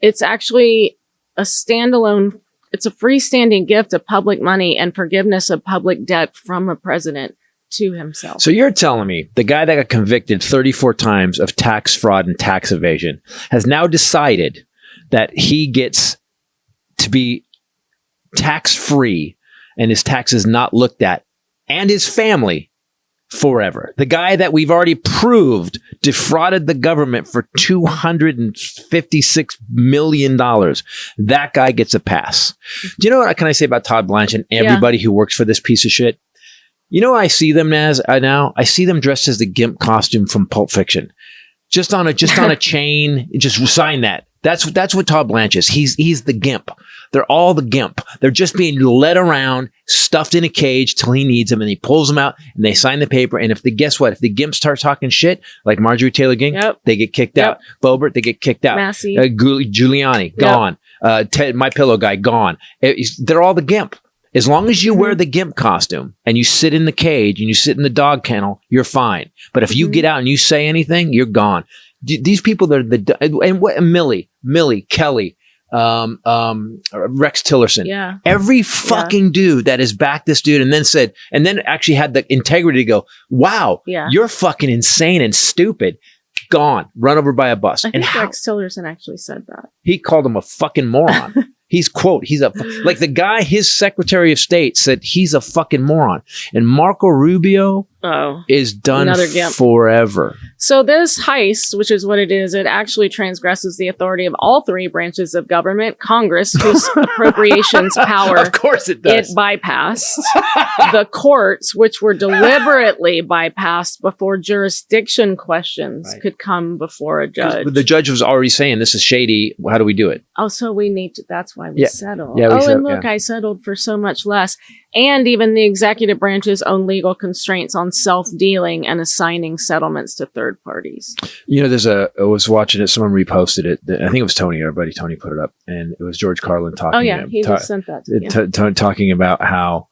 it's actually a standalone, it's a freestanding gift of public money and forgiveness of public debt from a president to himself.
So you're telling me the guy that got convicted 34 times of tax fraud and tax evasion has now decided that he gets to be tax-free and his taxes not looked at, and his family forever. The guy that we've already proved defrauded the government for $256 million. That guy gets a pass. Do you know what can I say about Todd Blanche and everybody who works for this piece of shit? You know what I see them as now? I see them dressed as the GIMP costume from Pulp Fiction. Just on a chain, just sign that. That's what Todd Blanche is. He's the GIMP. They're all the GIMP. They're just being led around, stuffed in a cage till he needs them, and he pulls them out, and they sign the paper. And if the GIMP starts talking shit, like Marjorie Taylor Greene, they get kicked out. Boebert, they get kicked out.
Massey.
Giuliani, gone. My Pillow guy, gone. They're all the GIMP. As long as you wear the GIMP costume and you sit in the cage and you sit in the dog kennel, you're fine. But if you get out and you say anything, you're gone. These people are Millie, Kelly, Rex Tillerson, every fucking dude that has backed this dude and then actually had the integrity to go, wow, you're fucking insane and stupid. Gone, run over by a bus.
I think Rex Tillerson actually said that.
He called him a fucking moron. He's like the guy, his Secretary of State said he's a fucking moron. And Marco Rubio is done forever.
So this heist, which is what it is, it actually transgresses the authority of all three branches of government. Congress, whose appropriations power
of course it does.
It bypassed. The courts, which were deliberately bypassed before jurisdiction questions could come before a judge.
The judge was already saying this is shady. How do we do it?
Oh, so we need to, that's why we settle.
Yeah,
I settled for so much less. And even the executive branch's own legal constraints on self-dealing and assigning settlements to third parties.
You know, I was watching it, someone reposted it. I think it was Tony, our buddy Tony put it up, and it was George Carlin talking.
Oh yeah, he just sent that to you.
Talking about how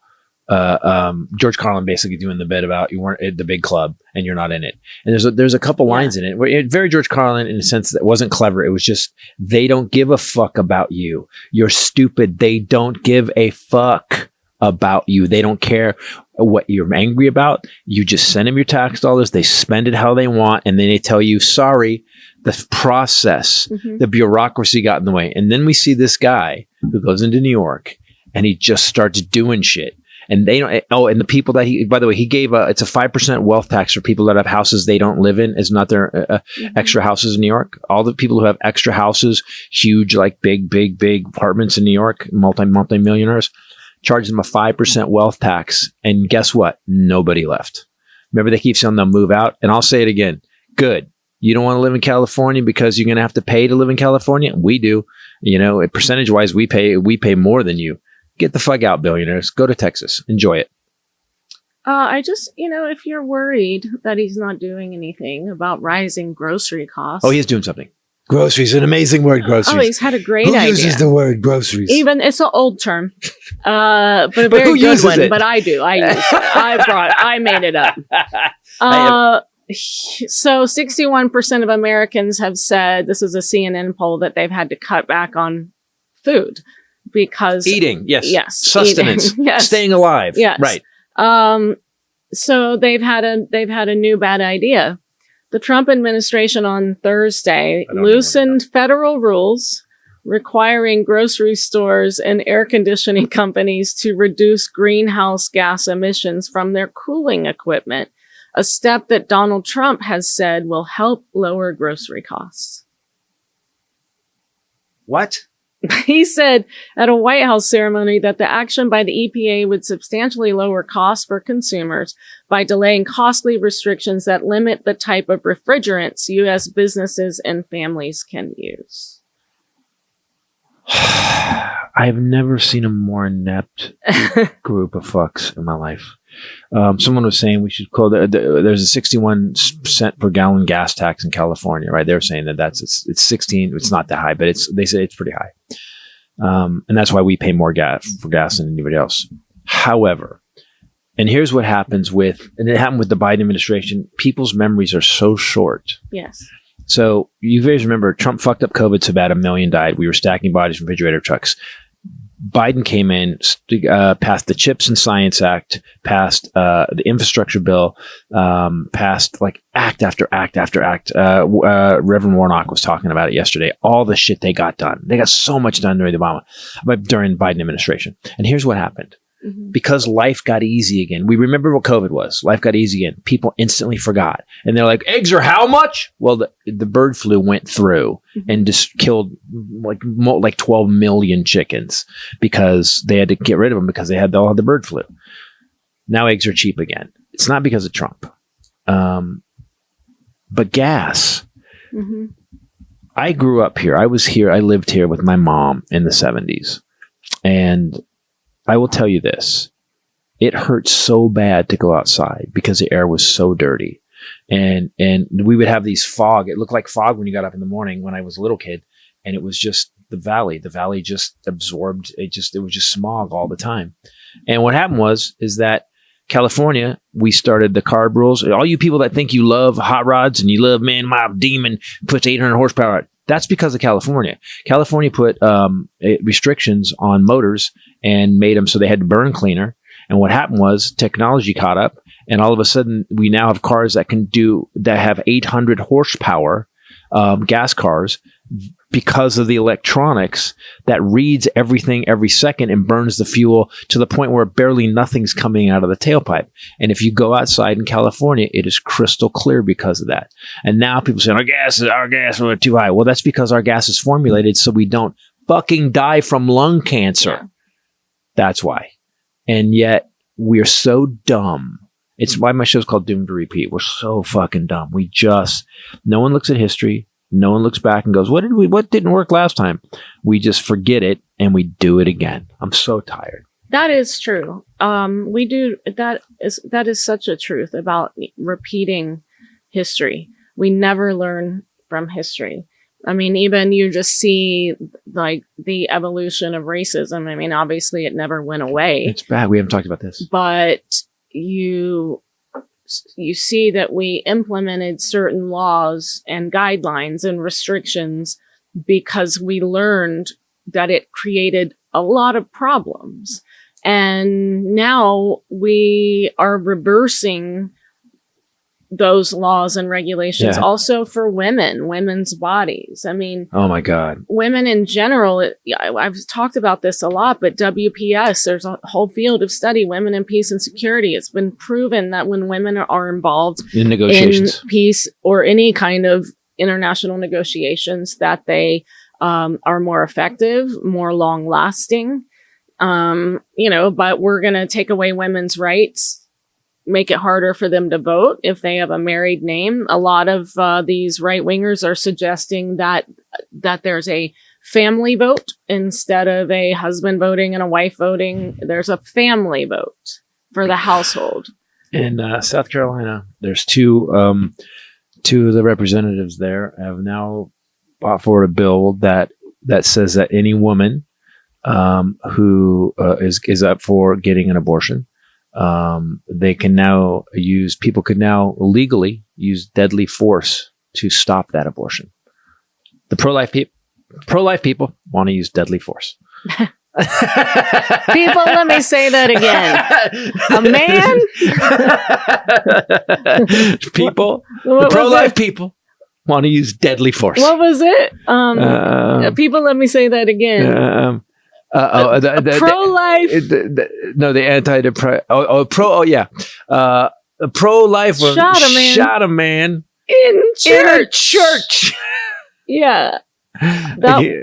George Carlin basically doing the bit about you weren't at the big club and you're not in it. And there's a couple lines in it where very George Carlin in a sense that wasn't clever. It was just, they don't give a fuck about you. You're stupid. They don't give a fuck about you. They don't care what you're angry about. You just send them your tax dollars. They spend it how they want. And then they tell you, sorry, the process, the bureaucracy got in the way. And then we see this guy who goes into New York and he just starts doing shit. And they don't, and the people that by the way, he gave it's a 5% wealth tax for people that have houses they don't live in. It's not their extra houses in New York. All the people who have extra houses, huge, like big apartments in New York, multi-millionaires, charge them a 5% wealth tax. And guess what? Nobody left. Remember, they keep saying they'll move out. And I'll say it again. Good. You don't want to live in California because you're going to have to pay to live in California? We do. You know, percentage wise, we pay more than you. Get the fuck out, billionaires. Go to Texas. Enjoy it.
I just, if you're worried that he's not doing anything about rising grocery costs.
Oh, he's doing something. Groceries, an amazing word, groceries.
Oh, he's had a great idea.
Who uses the word groceries?
Even, it's an old term, but a very good one. It? But I do. I use it. I made it up. So 61% of Americans have said, this is a CNN poll, that they've had to cut back on food because
eating, yes, sustenance,
eating, yes.
Staying alive,
yes.
Right.
So they've had a new bad idea. The Trump administration on Thursday loosened federal rules requiring grocery stores and air conditioning companies to reduce greenhouse gas emissions from their cooling equipment, a step that Donald Trump has said will help lower grocery costs.
What?
He said at a White House ceremony that the action by the EPA would substantially lower costs for consumers by delaying costly restrictions that limit the type of refrigerants U.S. businesses and families can use.
I've never seen a more inept group of fucks in my life. Someone was saying we should call there's a 61 cent per gallon gas tax in California, right? They're saying it's 16. It's not that high, but they say it's pretty high. And that's why we pay more for gas than anybody else. However, and here's what happens and it happened with the Biden administration. People's memories are so short.
Yes.
So you guys remember Trump fucked up COVID, so about 1 million died. We were stacking bodies in refrigerator trucks. Biden came in, passed the CHIPS and Science Act, passed the infrastructure bill, passed like act after act after act. Reverend Warnock was talking about it yesterday. All the shit they got done. They got so much done during the Biden administration. And here's what happened. Mm-hmm. Because life got easy again. We remember what COVID was. Life got easy again. People instantly forgot. And they're like, eggs are how much? Well, the bird flu went through and just killed like 12 million chickens because they had to get rid of them because they all had the bird flu. Now eggs are cheap again. It's not because of Trump. But gas. Mm-hmm. I grew up here. I lived here with my mom in the 70s. And I will tell you this, it hurt so bad to go outside because the air was so dirty. And we would have these fog. It looked like fog when you got up in the morning when I was a little kid. And it was just the valley. The valley just absorbed. It was just smog all the time. And what happened is that California, we started the CARB rules. All you people that think you love hot rods and you love, man, my demon puts 800 horsepower out. That's because of California. California put restrictions on motors and made them so they had to burn cleaner. And what happened was technology caught up, and all of a sudden we now have cars that have 800 horsepower, gas cars, because of the electronics that reads everything every second and burns the fuel to the point where barely nothing's coming out of the tailpipe. And if you go outside in California, it is crystal clear because of that. And now people say our gas is too high. Well, that's because our gas is formulated so we don't fucking die from lung cancer. Yeah. That's why. And yet we're so dumb. It's why my show's called Doomed to Repeat. We're so fucking dumb. No one looks at history. No one looks back and goes, what didn't work last time? We just forget it and we do it again. I'm so tired.
That is true. We do. That is such a truth about repeating history. We never learn from history. I mean, even you just see like the evolution of racism. I mean, obviously it never went away.
It's bad. We haven't talked about this.
But you see that we implemented certain laws and guidelines and restrictions because we learned that it created a lot of problems. And now we are reversing those laws and regulations also for women's bodies. I mean,
oh my God,
women in general, I've talked about this a lot, but WPS, there's a whole field of study, women in peace and security. It's been proven that when women are involved
in negotiations,
in peace or any kind of international negotiations, that they are more effective, more long lasting. But we're going to take away women's rights, make it harder for them to vote if they have a married name. A lot of these right wingers are suggesting that there's a family vote instead of a husband voting and a wife voting. There's a family vote for the household.
In South Carolina, there's two of the representatives there have now brought forward a bill that says that any woman who is up for getting an abortion, people could now legally use deadly force to stop that abortion. The pro-life people want to use deadly force.
People, let me say that again. A man?
People, the pro-life people want to use deadly force.
What was it? People, let me say that again. Pro-life.
The anti-depressant. The pro-life shot a man
in
a church.
Yeah.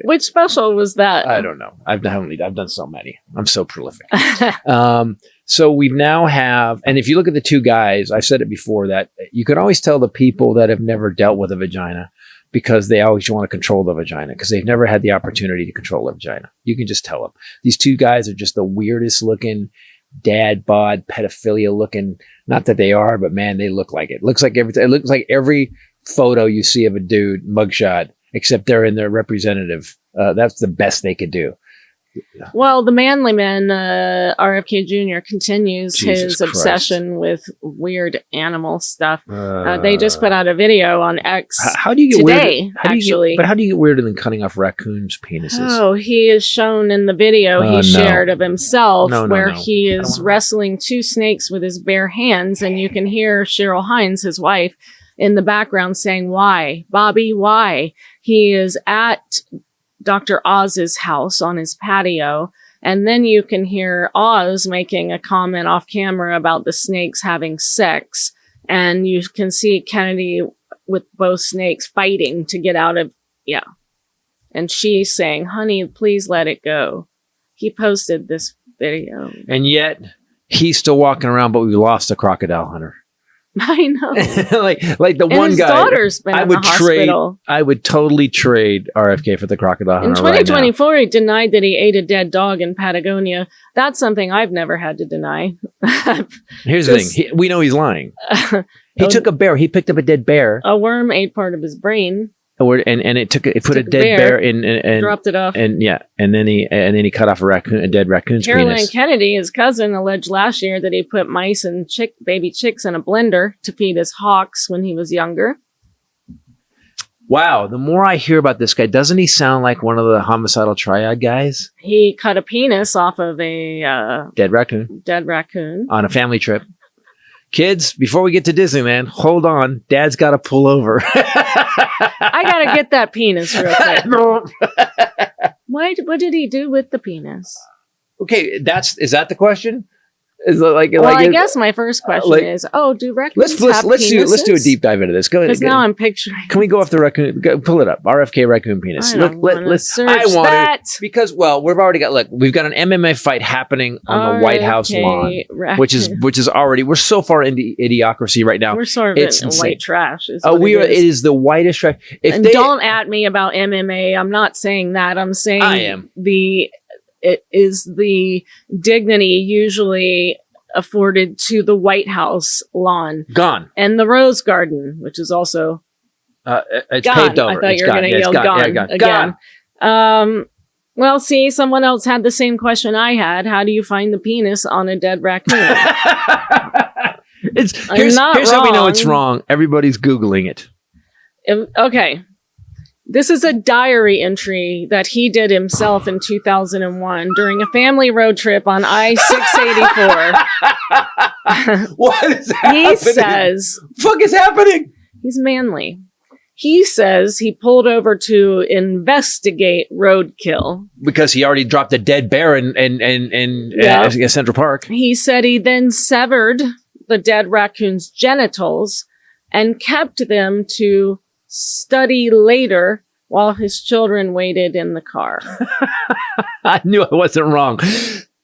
Which special was that?
I don't know. I've done so many. I'm so prolific. So we now have, and if you look at the two guys, I've said it before that you can always tell the people that have never dealt with a vagina because they always want to control the vagina because they've never had the opportunity to control a vagina. You can just tell them. These two guys are just the weirdest looking dad bod pedophilia looking. Not that they are, but man, they look like it. It looks like every photo you see of a dude mugshot, except they're in their representative. That's the best they could do.
Well, the manly man, RFK Jr., continues
Jesus
his obsession
Christ.
with weird animal stuff. They just put out a video on X
how do you get
today,
weirder? But how do you get weirder than cutting off raccoons' penises?
Oh, he is shown in the video he shared of himself where he is wrestling two snakes with his bare hands, and you can hear Cheryl Hines, his wife, in the background saying, "Why, Bobby, why?" He is at Dr. Oz's house on his patio, and then you can hear Oz making a comment off camera about the snakes having sex, and you can see Kennedy with both snakes fighting to get out of, and she's saying, "Honey, please let it go." He posted this video.
And yet, he's still walking around, but we lost a crocodile hunter.
I know.
like the
and
one
his
guy.
daughter's been in the hospital.
I would totally trade RFK for the crocodile hunter.
In 2024, he denied that he ate a dead dog in Patagonia. That's something I've never had to deny.
Here's the thing. We know he's lying. He took a bear. He picked up a dead bear.
A worm ate part of his brain.
And it put a dead bear in and
dropped it off.
And then he cut off a dead raccoon's
Caroline
penis.
Kennedy, his cousin, alleged last year that he put mice and baby chicks in a blender to feed his hawks when he was younger.
Wow, the more I hear about this guy, doesn't he sound like one of the homicidal triad guys?
He cut a penis off of a
dead raccoon on a family trip. Kids, before we get to Disneyland, hold on. Dad's got to pull over.
I got to get that penis real quick. What did he do with the penis?
Okay, is that the question? Is it
I guess my first question is, do raccoons have penises?
Let's do a deep dive into this. Go ahead.
Because now I'm picturing.
Can we go off the raccoon? Pull it up. RFK raccoon penis.
I don't want to search that.
Because we've already got we've got an MMA fight happening on the White House lawn, which is already, we're so far into idiocracy right now.
We're sort of in white trash. It
is the whitest trash.
Don't at me about MMA. I'm not saying that. I'm saying
I am.
It is the dignity usually afforded to the White House lawn.
Gone.
And the Rose Garden, which is also
It's
gone.
paved over.
I thought
It's
you were going to
Yeah, it's
yell
gone.
gone,
Yeah,
again. Well, see, someone else had the same question I had. How do you find the penis on a dead raccoon?
Here's how we know it's wrong. Everybody's Googling it.
Okay. This is a diary entry that he did himself in 2001 during a family road trip on I-684.
What is happening?
He says...
Fuck is happening?
He's manly. He says he pulled over to investigate roadkill.
Because he already dropped a dead bear in Central Park.
He said he then severed the dead raccoon's genitals and kept them to study later while his children waited in the car.
I knew I wasn't wrong.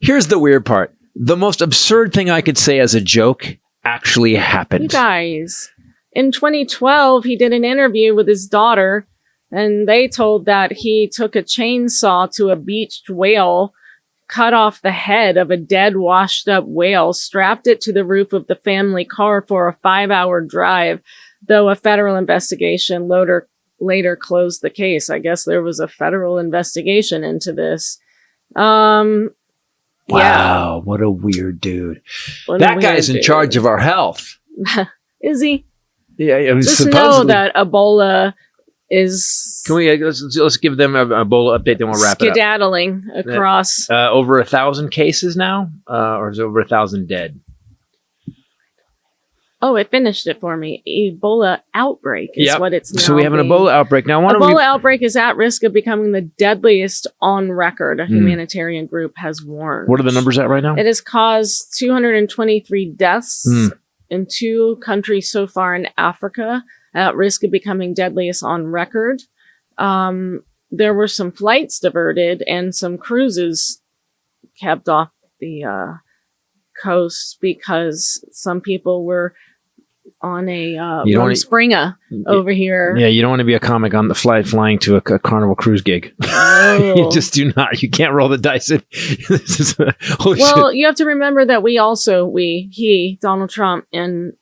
Here's the weird part. The most absurd thing I could say as a joke actually happened.
You guys, in 2012, he did an interview with his daughter, and they told that he took a chainsaw to a beached whale, cut off the head of a dead, washed-up whale, strapped it to the roof of the family car for a 5-hour drive, though a federal investigation later closed the case. I guess there was a federal investigation into this.
Wow, what a weird dude. That guy's in charge of our health.
Is he?
Yeah,
just know that Ebola is...
Can we let's give them a Ebola update, then we'll wrap it up.
Skedaddling across...
over 1,000 cases now? Or is it over 1,000 dead?
Oh, it finished it for me. Ebola outbreak is what it's now.
So we have an Ebola outbreak. Now,
Ebola outbreak is at risk of becoming the deadliest on record, a humanitarian group has warned.
What are the numbers at right now?
It has caused 223 deaths in 2 countries so far in Africa, at risk of becoming deadliest on record. There were some flights diverted and some cruises kept off the coast because some people were on a Springer over here.
Yeah, you don't want to be a comic on the flying to a Carnival cruise gig.
No.
You just do not. You can't roll the dice. This is
well, you have to remember that he, Donald Trump, and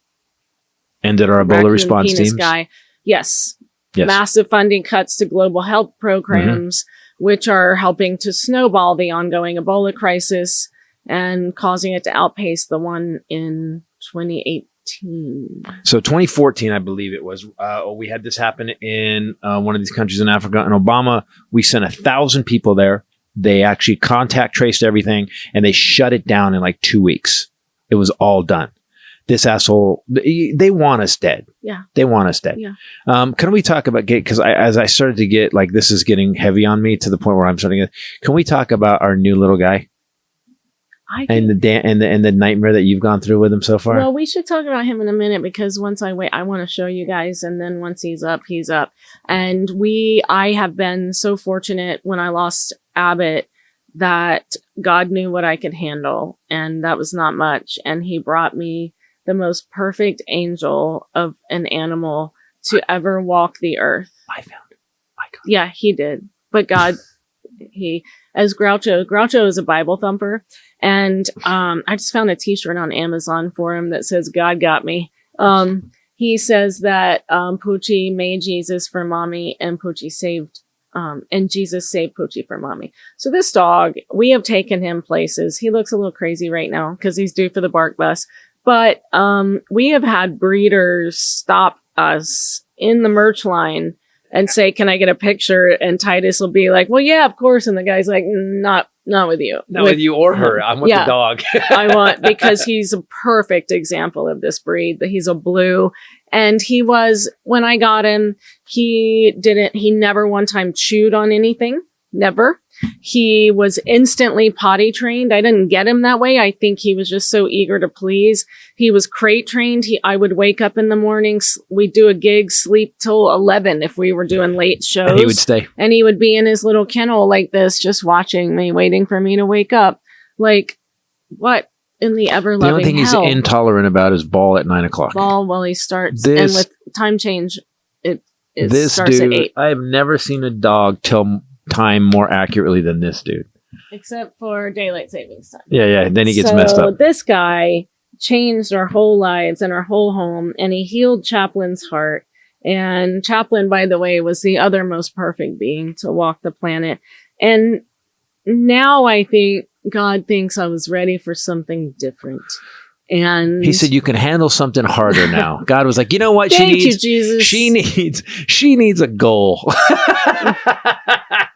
ended our Ebola response teams.
Yes. Massive funding cuts to global health programs, which are helping to snowball the ongoing Ebola crisis and causing it to outpace the one in 2018.
So 2014, I believe it was, we had this happen in one of these countries in Africa. And Obama, we sent 1,000 people there. They actually contact traced everything and they shut it down in like 2 weeks. It was all done. This asshole, they want us dead.
Yeah.
They want us dead.
Yeah.
Can we talk about, because as I started to get like, this is getting heavy on me to the point where I'm starting to, can we talk about our new little guy? And the nightmare that you've gone through with him so far?
Well, we should talk about him in a minute because once I want to show you guys, and then once he's up, he's up. And I have been so fortunate when I lost Abbott that God knew what I could handle, and that was not much. And he brought me the most perfect angel of an animal to ever walk the earth.
I found it.
Yeah, he did. But God, as Groucho is a Bible thumper. And I just found a t-shirt on Amazon for him that says, God got me. He says that Poochie made Jesus for mommy and Poochie saved, and Jesus saved Poochie for mommy. So this dog, we have taken him places. He looks a little crazy right now because he's due for the bark bus. But we have had breeders stop us in the merch line and say, can I get a picture? And Titus will be like, well, yeah, of course. And the guy's like, not with you.
Not with you or her. I'm with the dog.
Because he's a perfect example of this breed. That he's a blue. And when I got him, he never one time chewed on anything. Never. He was instantly potty trained. I didn't get him that way. I think he was just so eager to please. He was crate trained. I would wake up in the mornings. We'd do a gig, sleep till 11 if we were doing late shows.
And he would stay.
And he would be in his little kennel like this, just watching me, waiting for me to wake up. Like, what in the ever-loving hell?
The only thing he's intolerant about is ball at 9 o'clock.
Ball he starts. And with time change, it starts at 8.
I have never seen a dog tell time more accurately than this dude.
Except for daylight savings time.
Yeah. Then he gets messed up.
This guy changed our whole lives and our whole home, and he healed Chaplin's heart. And Chaplin, by the way, was the other most perfect being to walk the planet. And now I think God thinks I was ready for something different. And
he said, you can handle something harder now. God was like, you know what?
Thank you, Jesus.
She needs a goal.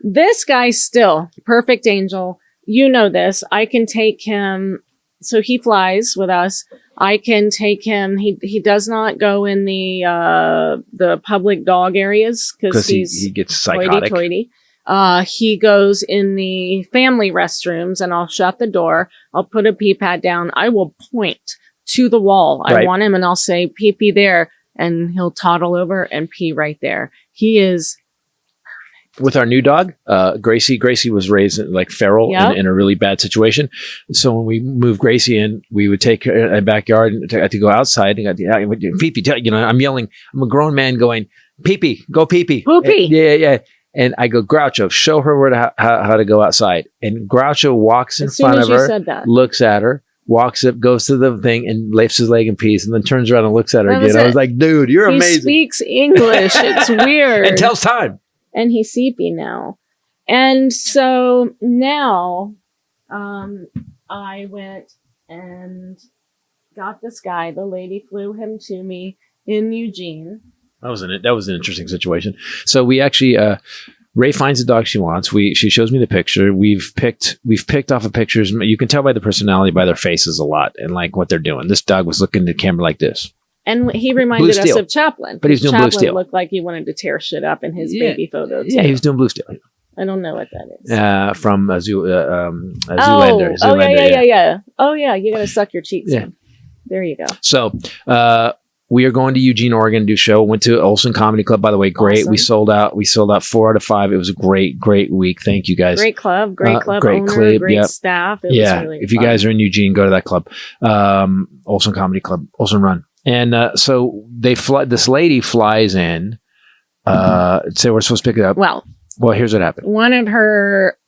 This guy still, perfect angel. You know this. I can take him. So he flies with us. I can take him. He does not go in the public dog areas because he
gets psychotic.
Hoity-toity. He goes in the family restrooms, and I'll shut the door. I'll put a pee pad down. I will point to the wall. I want him, and I'll say, pee pee there. And he'll toddle over and pee right there. He is perfect.
With our new dog, Gracie. Gracie was raised like feral in a really bad situation. So when we moved Gracie in, we would take her in the backyard and had to go outside. And pee pee, I'm yelling. I'm a grown man going, pee pee, go pee pee.
Poopy.
Yeah. And I go, Groucho, show her where how to go outside. And Groucho walks in front of her, looks at her, walks up, goes to the thing and lifts his leg in peace and then turns around and looks at her again. I was like, dude, you're amazing.
He speaks English. It's weird.
And tells time.
And he's CP now. And so now I went and got this guy. The lady flew him to me in Eugene.
That was an interesting situation. So we actually Ray finds the dog she wants. She shows me the picture. We've picked off of pictures. You can tell by the personality, by their faces a lot, and like what they're doing. This dog was looking at the camera like this.
And he reminded us of Chaplin.
But he was doing
Chaplin
Blue Steel.
Looked like he wanted to tear shit up in his baby photo. Too.
Yeah, he was doing Blue Steel.
I don't know what that is.
From Zoolander.
Yeah. Oh yeah, you gotta suck your cheeks in. There you go.
So we are going to Eugene, Oregon to do a show. Went to Olson Comedy Club, by the way. Great. Awesome. We sold out 4 out of 5. It was a great week. Thank you guys.
Great club owner, great staff. It was really
if you
fun.
guys are in Eugene, go to that club. Olson Comedy Club, Olson Run. And so this lady flies in. Say we're supposed to pick it up. Well, here's what happened.
One of her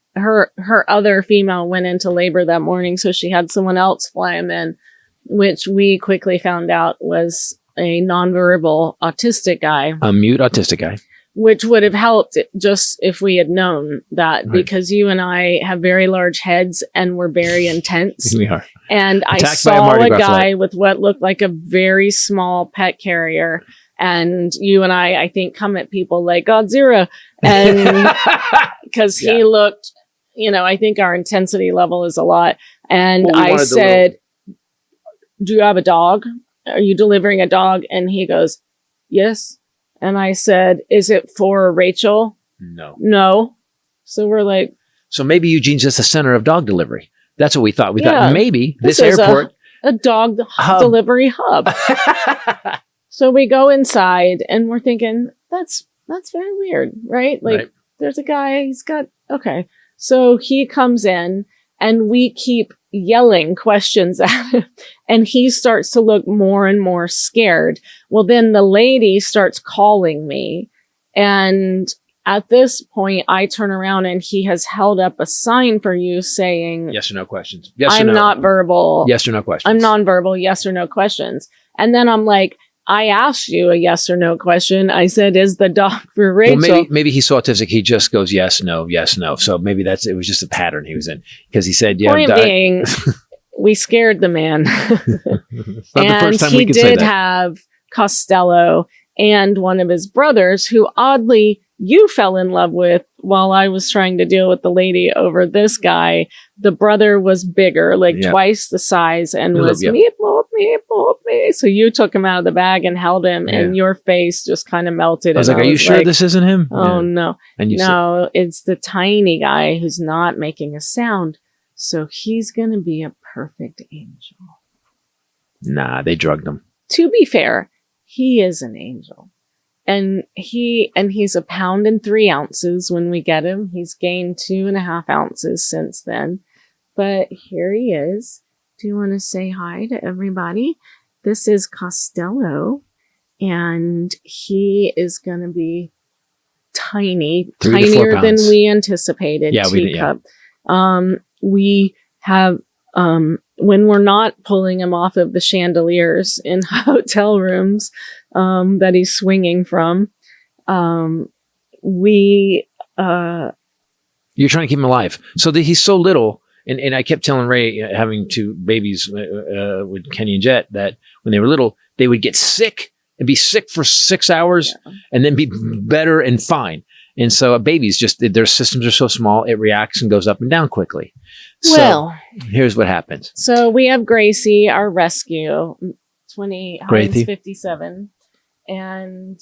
other female went into labor that morning, so she had someone else fly him in, which we quickly found out was a nonverbal autistic guy.
A mute autistic guy.
Which would have helped just if we had known that, because you and I have very large heads and we're very intense.
We are.
And I saw a guy with what looked like a very small pet carrier. And you and I think, come at people like Godzilla. And because he looked, I think our intensity level is a lot. And I said, do you have a dog? Are you delivering a dog? And he goes, yes. And I said, is it for Rachel? No. So we're like.
So maybe Eugene's just the center of dog delivery. That's what we thought. We thought maybe this airport.
A dog delivery hub. So we go inside and we're thinking, that's very weird, right? Like there's a guy, he's got, okay. So he comes in and we keep yelling questions at him and he starts to look more and more scared. Well, then the lady starts calling me, and at this point I turn around and he has held up a sign for you saying
yes or no questions. Yes
I'm
or no.
not verbal.
Yes or no questions.
I'm nonverbal. Yes or no questions. And then I'm like, I asked you a yes or no question. I said, is the dog for Rachel?
Well, maybe he's so autistic, he just goes yes, no, yes, no. So maybe it was just a pattern he was in, because he said, yeah.
Point being, we scared the man. And he did have Costello and one of his brothers, who oddly you fell in love with while I was trying to deal with the lady over this guy. The brother was bigger, like twice the size, and was meep, moop, meep, moop, meep. So you took him out of the bag and held him, and your face just kind of melted.
I was like, are you sure this isn't him?
Oh, no. And no, it's the tiny guy who's not making a sound. So he's going to be a perfect angel.
Nah, they drugged him.
To be fair, he is an angel. And he's 1 pound and 3 ounces when we get him. He's gained 2.5 ounces since then. But here he is. Do you want to say hi to everybody? This is Costello. And he is going to be tiny, tinier than we anticipated.
Yeah,
teacup. We have when we're not pulling him off of the chandeliers in hotel rooms that he's swinging from,
you're trying to keep him alive. So that he's so little. And I kept telling Ray, having two babies with Kenny and Jet, that when they were little, they would get sick and be sick for 6 hours and then be better and fine. And so babies, just their systems are so small, it reacts and goes up and down quickly.
Well,
so here's what happens.
So we have Gracie, our rescue, 57. And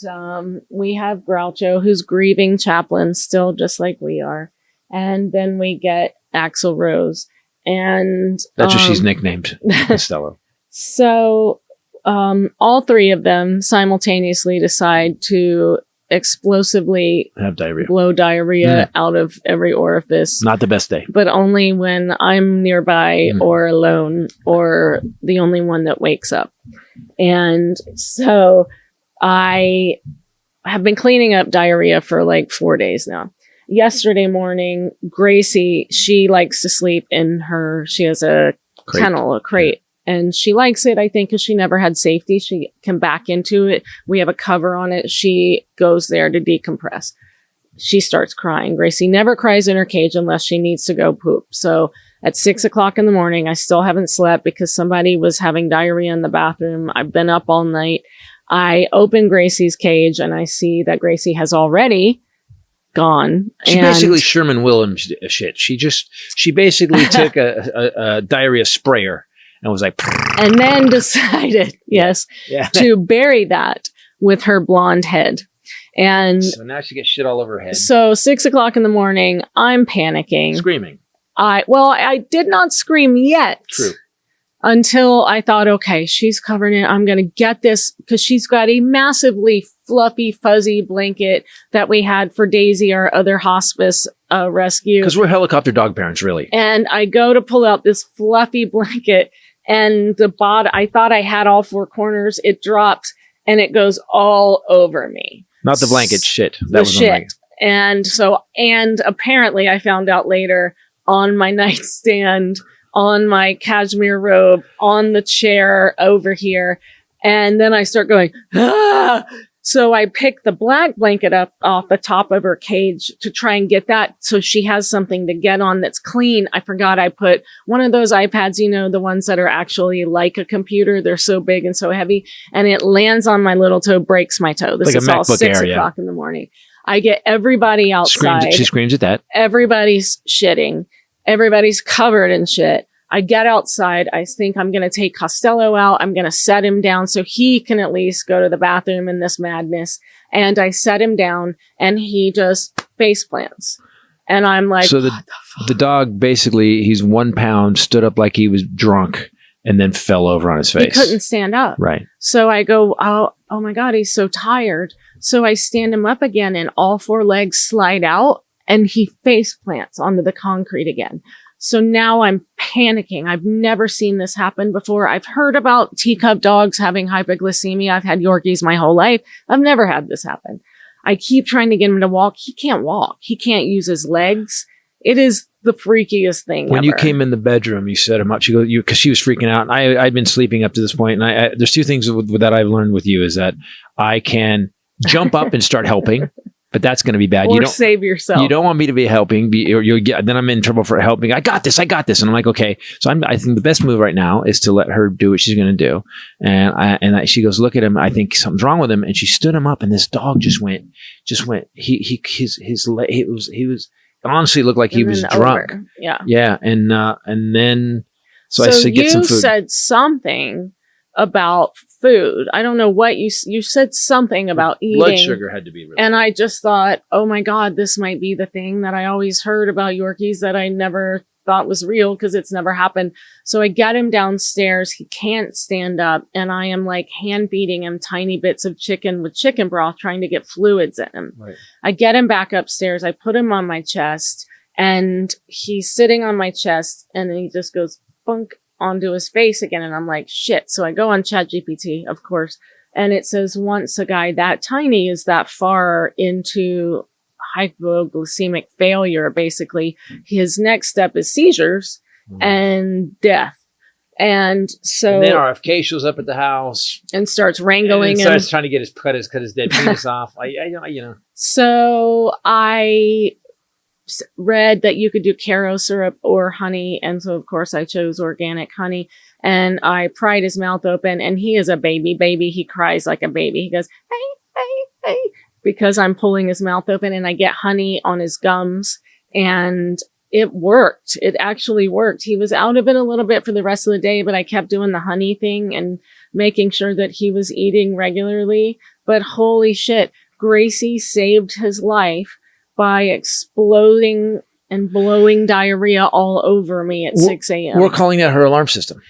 we have Groucho, who's grieving chaplain still, just like we are. And then we get Axl Rose. And
that's what she's nicknamed, Costello.
So all three of them simultaneously decide to explosively
have diarrhea,
blow diarrhea out of every orifice.
Not the best day.
But only when I'm nearby or alone or the only one that wakes up. And so I have been cleaning up diarrhea for like 4 days now. Yesterday morning, Gracie, she likes to sleep in she has a kennel, a crate. And she likes it, I think, because she never had safety. She can back into it. We have a cover on it. She goes there to decompress. She starts crying. Gracie never cries in her cage unless she needs to go poop. So at 6 o'clock in the morning, I still haven't slept because somebody was having diarrhea in the bathroom. I've been up all night. I open Gracie's cage and I see that Gracie has already gone.
She basically Sherman Williams shit. She basically took a diarrhea sprayer and was like,
and then decided, to bury that with her blonde head. And
so now she gets shit all over her head.
So 6 o'clock in the morning, I'm panicking.
Screaming.
I did not scream yet.
True.
Until I thought, okay, she's covered in it. I'm going to get this because she's got a massively fluffy, fuzzy blanket that we had for Daisy, our other hospice rescue.
Because we're helicopter dog parents, really.
And I go to pull out this fluffy blanket and I thought I had all four corners. It dropped and it goes all over me.
Not the blanket, shit. That was
shit. And apparently I found out later on my nightstand, on my cashmere robe, on the chair over here. And then I start going, ah! So I pick the black blanket up off the top of her cage to try and get that so she has something to get on that's clean. I forgot I put one of those iPads, the ones that are actually like a computer. They're so big and so heavy. And it lands on my little toe, breaks my toe. This is all 6 o'clock in the morning. I get everybody outside.
She screams at that.
Everybody's shitting. Everybody's covered in shit. I get outside. I think I'm going to take Costello out. I'm going to set him down so he can at least go to the bathroom in this madness. And I set him down and he just face plants. And I'm like,
so the dog basically, he's 1 pound, stood up like he was drunk and then fell over on his face.
He couldn't stand up.
Right.
So I go, oh my God, he's so tired. So I stand him up again and all four legs slide out and he face plants onto the concrete again. So now I'm panicking. I've never seen this happen before. I've heard about teacup dogs having hypoglycemia. I've had Yorkies my whole life. I've never had this happen. I keep trying to get him to walk. He can't walk. He can't use his legs. It is the freakiest thing
when
ever.
You came in the bedroom, you set him up. She goes, because she was freaking out. And I'd been sleeping up to this point. And there's two things that I've learned with you is that I can jump up and start helping. But that's going to be bad.
Or
you don't
save yourself.
You don't want me to be helping. Then I'm in trouble for helping. I got this. And I'm like, okay. So I think the best move right now is to let her do what she's going to do. And she goes, look at him. I think something's wrong with him. And she stood him up, and this dog just went. He was honestly looked like he was drunk.
Over. Yeah.
Yeah. And then so I said, get some food.
You said something about food. I don't know what you said something about eating.
Blood sugar had to be really
and I just thought, oh my God, this might be the thing that I always heard about Yorkies that I never thought was real because it's never happened. So I get him downstairs. He can't stand up. And I am like hand feeding him tiny bits of chicken with chicken broth, trying to get fluids in him.
Right.
I get him back upstairs. I put him on my chest and he's sitting on my chest and he just goes bunk onto his face again. And I'm like, shit. So I go on ChatGPT, of course, and it says once a guy that tiny is that far into hypoglycemic failure, basically his next step is seizures and death. And so
and then RFK shows up at the house
and starts wrangling
and
him.
starts trying to get cut his dead penis off.
So I read that you could do caro syrup or honey, and so of course I chose organic honey. And I pried his mouth open, and he is a baby. He cries like a baby. He goes, hey, because I'm pulling his mouth open, and I get honey on his gums, and it worked. It actually worked. He was out of it a little bit for the rest of the day, but I kept doing the honey thing and making sure that he was eating regularly. But holy shit, Gracie saved his life by exploding and blowing diarrhea all over me at 6 a.m.
We're calling that her alarm system.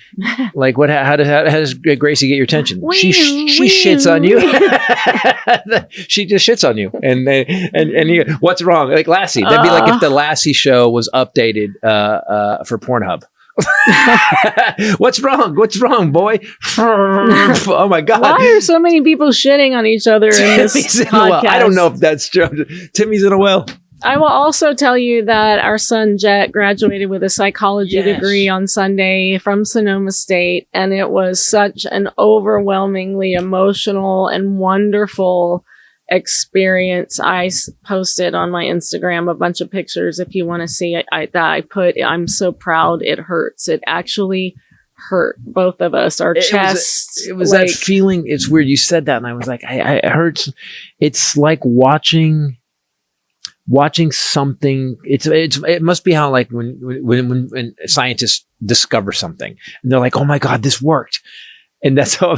Like, how does Gracie get your attention? She shits on you. She just shits on you. And you, what's wrong? Like Lassie. That'd be like if the Lassie show was updated for Pornhub. What's wrong? What's wrong, boy? Oh my God!
Why are so many people shitting on each other in this podcast?
I don't know if that's true. Timmy's in a well.
I will also tell you that our son Jet graduated with a psychology degree on Sunday from Sonoma State, and it was such an overwhelmingly emotional and wonderful experience. I posted on my Instagram a bunch of pictures if you want to see it. I'm so proud. It hurts. It actually hurt both of us. Our chests.
It was that feeling. It's weird. You said that, and I was like, it hurts. It's like watching something. It must be how like when scientists discover something and they're like, oh my God, this worked. And that's how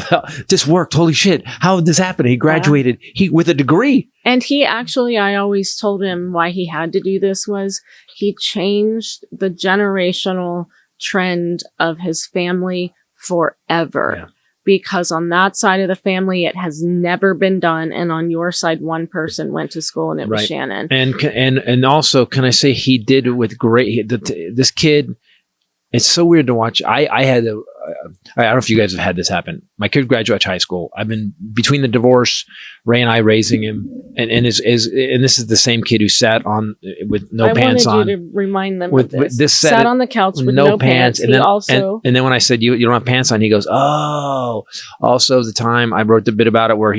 this worked. Holy shit. How did this happen? He graduated with a degree.
And he actually, I always told him why he had to do this was he changed the generational trend of his family forever. Yeah. Because on that side of the family, it has never been done. And on your side, one person went to school and it was Shannon.
And also, can I say he did it with this kid. It's so weird to watch. I don't know if you guys have had this happen. My kid graduated high school. I've been between the divorce, Ray and I raising him, and this is the same kid who sat on with no pants on.
I wanted you to remind them
with
of this.
Sat
on the couch with no pants.
And then when I said you don't have pants on, he goes, oh. Also, the time I wrote the bit about it where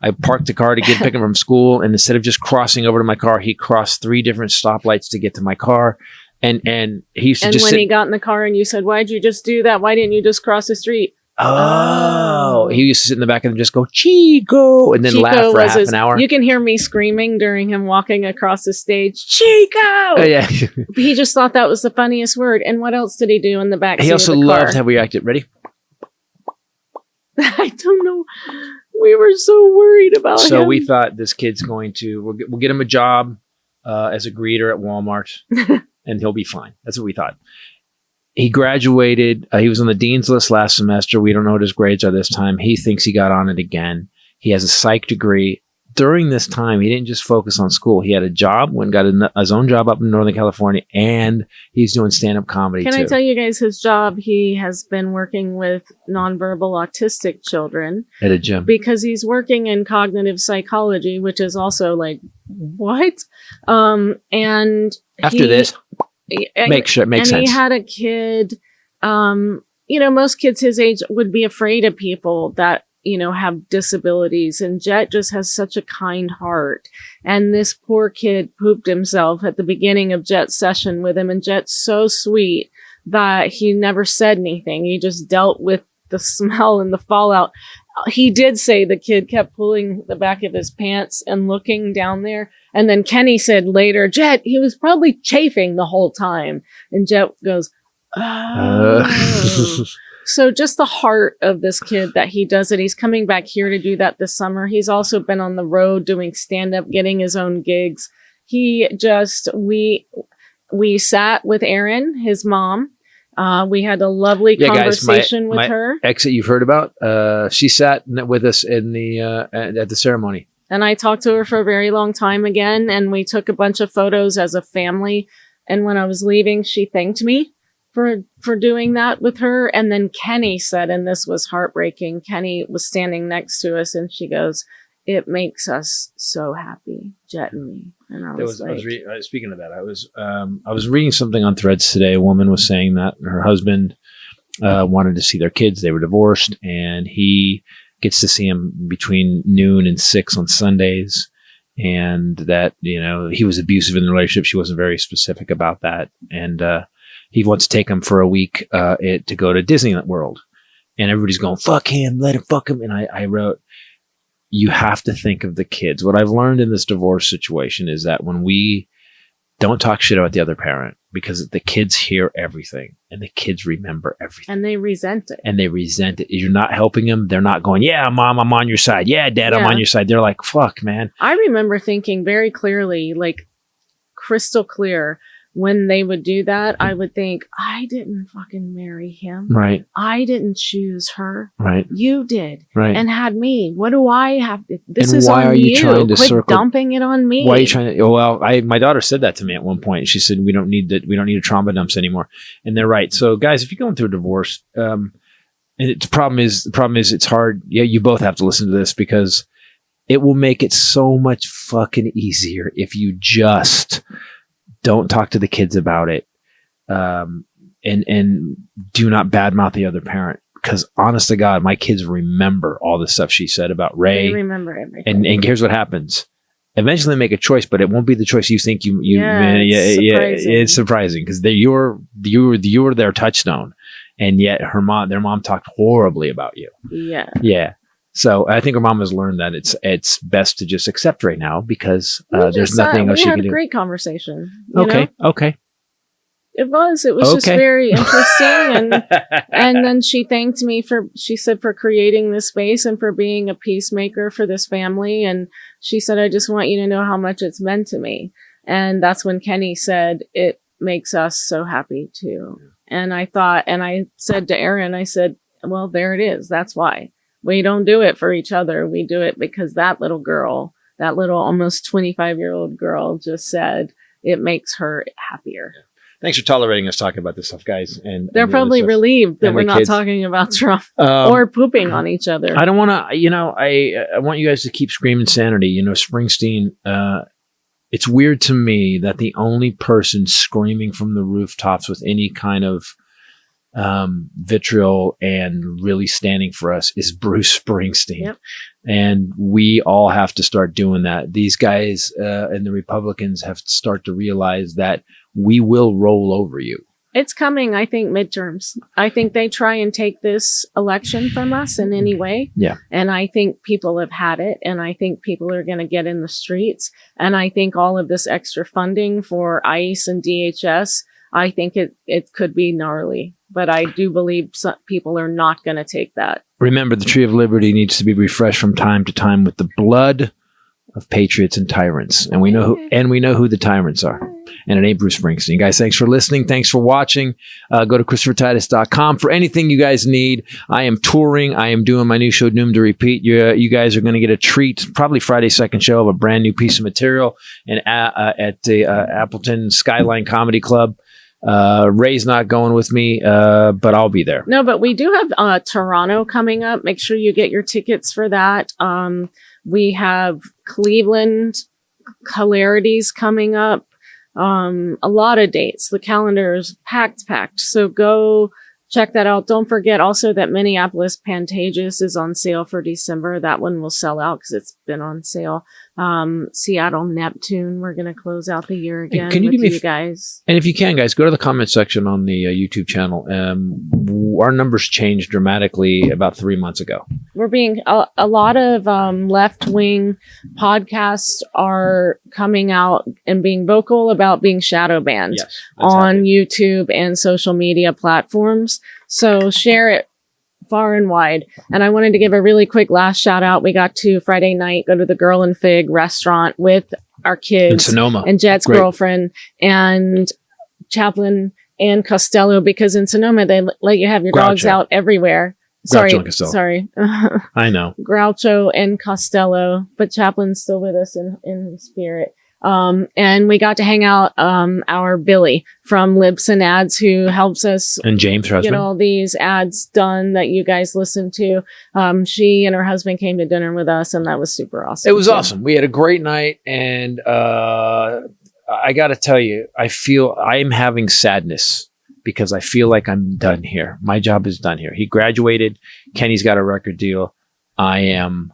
I parked the car to pick him from school, and instead of just crossing over to my car, he crossed 3 different stoplights to get to my car. And he used to
when he got in the car and you said, why'd you just do that? Why didn't you just cross the street?
Oh. He used to sit in the back and just go, Chico, and then laugh for half an hour.
You can hear me screaming during him walking across the stage, Chico!
Oh, yeah.
He just thought that was the funniest word. And what else did he do in the back seat
He also
of the car?
loved how we acted. Ready?
I don't know. We were so worried about him.
So we thought this kid's going to, we'll get him a job as a greeter at Walmart. And he'll be fine. That's what we thought. He graduated. He was on the dean's list last semester. We don't know what his grades are this time. He thinks he got on it again. He has a psych degree. During this time, he didn't just focus on school. He had a job, got his own job up in Northern California, and he's doing stand-up comedy
Can I tell you guys his job? He has been working with nonverbal autistic children.
At a gym.
Because he's working in cognitive psychology, which is also like, what? And
after this, makes sense.
And he had a kid, most kids his age would be afraid of people that, have disabilities, and Jet just has such a kind heart. And this poor kid pooped himself at the beginning of Jet's session with him, and Jet's so sweet that he never said anything. He just dealt with the smell and the fallout. He did say the kid kept pulling the back of his pants and looking down there. And then Kenny said later, Jet, he was probably chafing the whole time. And Jet goes, oh. So just the heart of this kid that he does it. He's coming back here to do that this summer. He's also been on the road doing stand-up, getting his own gigs. We sat with Erin, his mom. We had a lovely conversation with her.
Ex that you've heard about. She sat with us in at the ceremony.
And I talked to her for a very long time again, and we took a bunch of photos as a family. And when I was leaving, she thanked me for doing that with her. And then Kenny said, and this was heartbreaking, Kenny was standing next to us, and she goes, it makes us so happy, Jet and me. And I was speaking of that, I was reading something on Threads today. A woman was saying that her husband
wanted to see their kids. They were divorced, and he gets to see them between noon and 6 on Sundays. And that, he was abusive in the relationship. She wasn't very specific about that. And he wants to take him for a week to go to Disney World. And everybody's going, fuck him, let him fuck him. And I wrote, you have to think of the kids. What I've learned in this divorce situation is that when we don't talk shit about the other parent, because the kids hear everything and the kids remember everything.
And they resent it.
You're not helping them. They're not going, yeah, Mom, I'm on your side. Yeah, Dad, I'm on your side. They're like, fuck, man.
I remember thinking very clearly, like crystal clear, when they would do that, I would think, I didn't fucking marry him.
Right.
I didn't choose her.
Right.
You did.
Right.
And had me. What do I have to? This
and
is
why
on
are you. Trying to
Quit
circle,
dumping it on me.
Why are you trying to? Well, my daughter said that to me at one point. She said, we don't need a trauma dumps anymore. And they're right. So guys, if you're going through a divorce, and the problem is it's hard. Yeah, you both have to listen to this because it will make it so much fucking easier if you just don't talk to the kids about it, and do not badmouth the other parent. Because honest to God, my kids remember all the stuff she said about Ray.
They remember everything.
And here's what happens: eventually, they make a choice, but it won't be the choice you think you. It's surprising because you were their touchstone, and yet their mom talked horribly about you.
Yeah.
Yeah. So I think her mom has learned that it's best to just accept right now because there's nothing else she can do.
We had a great conversation.
Okay.
It was just very interesting. And then she thanked me she said for creating this space and for being a peacemaker for this family. And she said, I just want you to know how much it's meant to me. And that's when Kenny said, it makes us so happy too. And I said to Aaron, I said, well, there it is. That's why. We don't do it for each other. We do it because that little girl, that little almost 25-year-old girl just said it makes her happier.
Thanks for tolerating us talking about this stuff, guys. And
they're probably relieved that we're not talking about Trump or pooping on each other.
I don't want to, I want you guys to keep screaming sanity. Springsteen, it's weird to me that the only person screaming from the rooftops with any kind of vitriol and really standing for us is Bruce Springsteen. Yep. And we all have to start doing that. These guys and the Republicans have to start to realize that we will roll over you.
It's coming, I think, midterms. I think they try and take this election from us in any way.
Yeah.
And I think people have had it. And I think people are going to get in the streets. And I think all of this extra funding for ICE and DHS, I think it could be gnarly. But I do believe some people are not going to take that.
Remember, the tree of liberty needs to be refreshed from time to time with the blood of patriots and tyrants. And we know who the tyrants are. And it ain't Bruce Springsteen. Guys, thanks for listening. Thanks for watching. Go to ChristopherTitus.com for anything you guys need. I am touring. I am doing my new show, Doomed to Repeat. You guys are going to get a treat, probably Friday's second show, of a brand new piece of material at the Appleton Skyline Comedy Club. Ray's not going with me, but I'll be there.
No, but we do have Toronto coming up. Make sure you get your tickets for that. We have Cleveland Hilarities coming up. A lot of dates. The calendar is packed. So go check that out. Don't forget also that Minneapolis Pantages is on sale for December. That one will sell out because it's been on sale. Seattle Neptune, we're going to close out the year again with you guys.
And if you can, guys, go to the comment section on the YouTube channel. Our numbers changed dramatically about 3 months ago.
We're being a lot of left-wing podcasts are coming out and being vocal about being shadow banned on YouTube and social media platforms. So share it far and wide. And I wanted to give a really quick last shout out. We got to Friday night, go to the Girl and Fig restaurant with our kids
in Sonoma
and Jet's girlfriend and Chaplin and Costello, because in Sonoma, they let you have your dogs out everywhere. Sorry.
I know.
Groucho and Costello, but Chaplin's still with us in spirit. And we got to hang out, our Billy from Libsyn Ads, who helps us
and James, her husband,
get all these ads done that you guys listen to. She and her husband came to dinner with us, and that was super awesome.
It was awesome. We had a great night, and I got to tell you, I'm having sadness because I feel like I'm done here. My job is done here. He graduated. Kenny's got a record deal. I am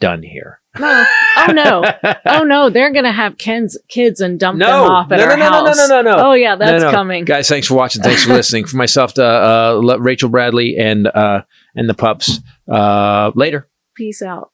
done here.
No. Oh no. Oh no. They're going to have Ken's kids and dump them off at our house.
No.
Oh yeah, that's coming.
Guys, thanks for watching. Thanks for listening. For myself, to Rachel Bradley and the pups. Later.
Peace out.